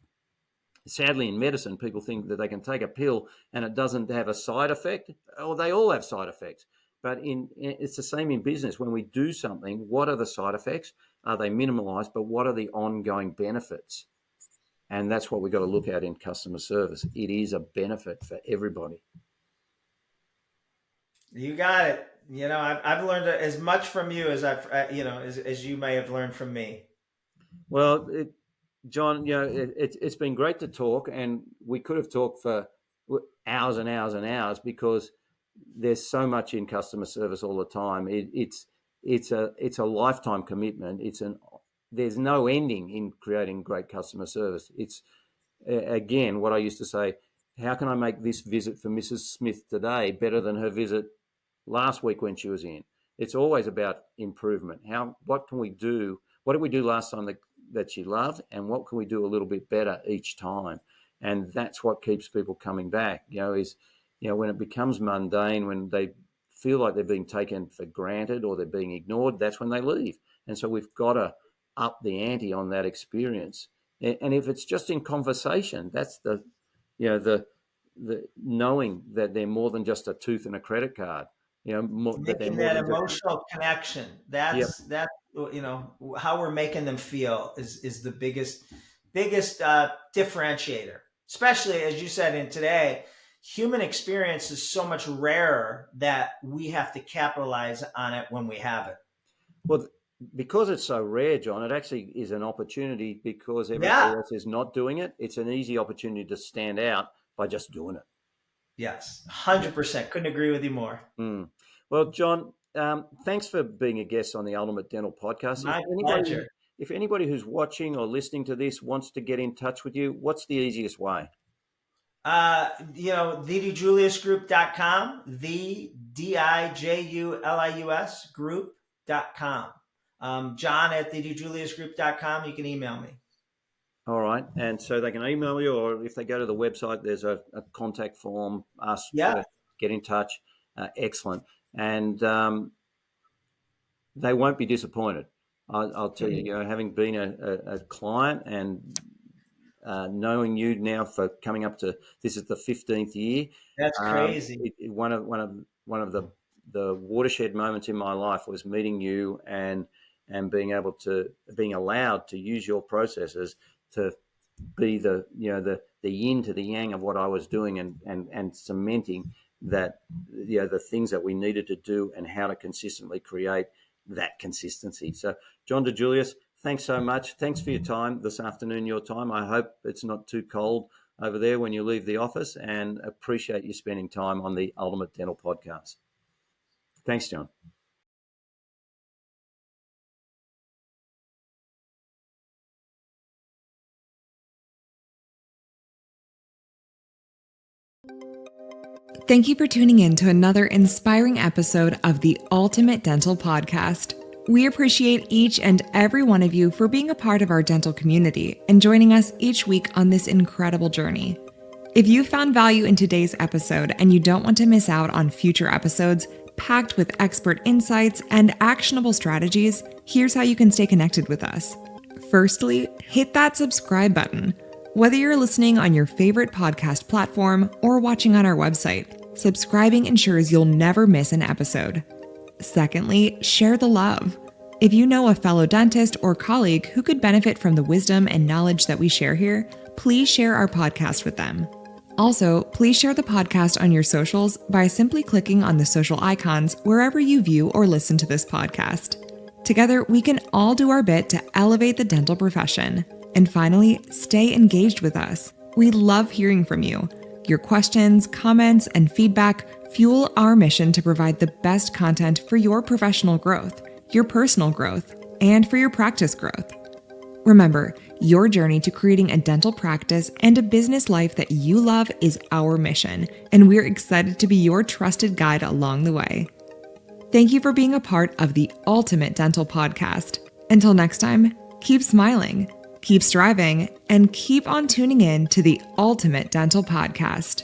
Sadly, in medicine, people think that they can take a pill and it doesn't have a side effect. Oh, they all have side effects. But it's the same in business. When we do something, what are the side effects? Are they minimalized? But what are the ongoing benefits? And that's what we've got to look at in customer service. It is a benefit for everybody. You got it. I've learned as much from you as as you may have learned from me. Well, John, it's been great to talk, and we could have talked for hours and hours and hours, because there's so much in customer service all the time. It's a lifetime commitment. There's no ending in creating great customer service. It's again what I used to say: how can I make this visit for Mrs. Smith today better than her visit last week when she was in? It's always about improvement. What can we do? What did we do last time that she loved, and what can we do a little bit better each time? And that's what keeps people coming back. When it becomes mundane, when they feel like they're being taken for granted or they're being ignored, that's when they leave. And so we've got to up the ante on that experience. And if it's just in conversation, that's the knowing that they're more than just a tooth and a credit card. Making that emotional connection. That's how we're making them feel is the biggest differentiator. Especially, as you said, in today, human experience is so much rarer that we have to capitalize on it when we have it. Well, because it's so rare, John, it actually is an opportunity, because everybody else is not doing it. It's an easy opportunity to stand out by just doing it. Yes, 100%. Couldn't agree with you more. Well, John, thanks for being a guest on the Ultimate Dental Podcast. My pleasure. If anybody who's watching or listening to this wants to get in touch with you, what's the easiest way? DiJuliusGroup.com, the DiJulius group.com. John at DiJuliusGroup.com. You can email me. All right. And so they can email you, or if they go to the website, there's a contact form, ask to get in touch. Excellent. And they won't be disappointed. I'll tell you, having been a client and knowing you now for coming up to, this is the 15th year. That's crazy. One of the watershed moments in my life was meeting you and being allowed to use your processes to be the yin to the yang of what I was doing, and cementing that the things that we needed to do and how to consistently create that consistency. So, John DiJulius, thanks so much. Thanks for your time this afternoon, your time. I hope it's not too cold over there when you leave the office, and appreciate you spending time on the Ultimate Dental Podcast. Thanks, John. Thank you for tuning in to another inspiring episode of the Ultimate Dental Podcast. We appreciate each and every one of you for being a part of our dental community and joining us each week on this incredible journey. If you found value in today's episode and you don't want to miss out on future episodes packed with expert insights and actionable strategies, here's how you can stay connected with us. Firstly, hit that subscribe button. Whether you're listening on your favorite podcast platform or watching on our website, subscribing ensures you'll never miss an episode. Secondly, share the love. If you know a fellow dentist or colleague who could benefit from the wisdom and knowledge that we share here, please share our podcast with them. Also, please share the podcast on your socials by simply clicking on the social icons wherever you view or listen to this podcast. Together, we can all do our bit to elevate the dental profession. And finally, stay engaged with us. We love hearing from you. Your questions, comments, and feedback fuel our mission to provide the best content for your professional growth, your personal growth, and for your practice growth. Remember, your journey to creating a dental practice and a business life that you love is our mission, and we're excited to be your trusted guide along the way. Thank you for being a part of the Ultimate Dental Podcast. Until next time, keep smiling, keep striving, and keep on tuning in to the Ultimate Dental Podcast.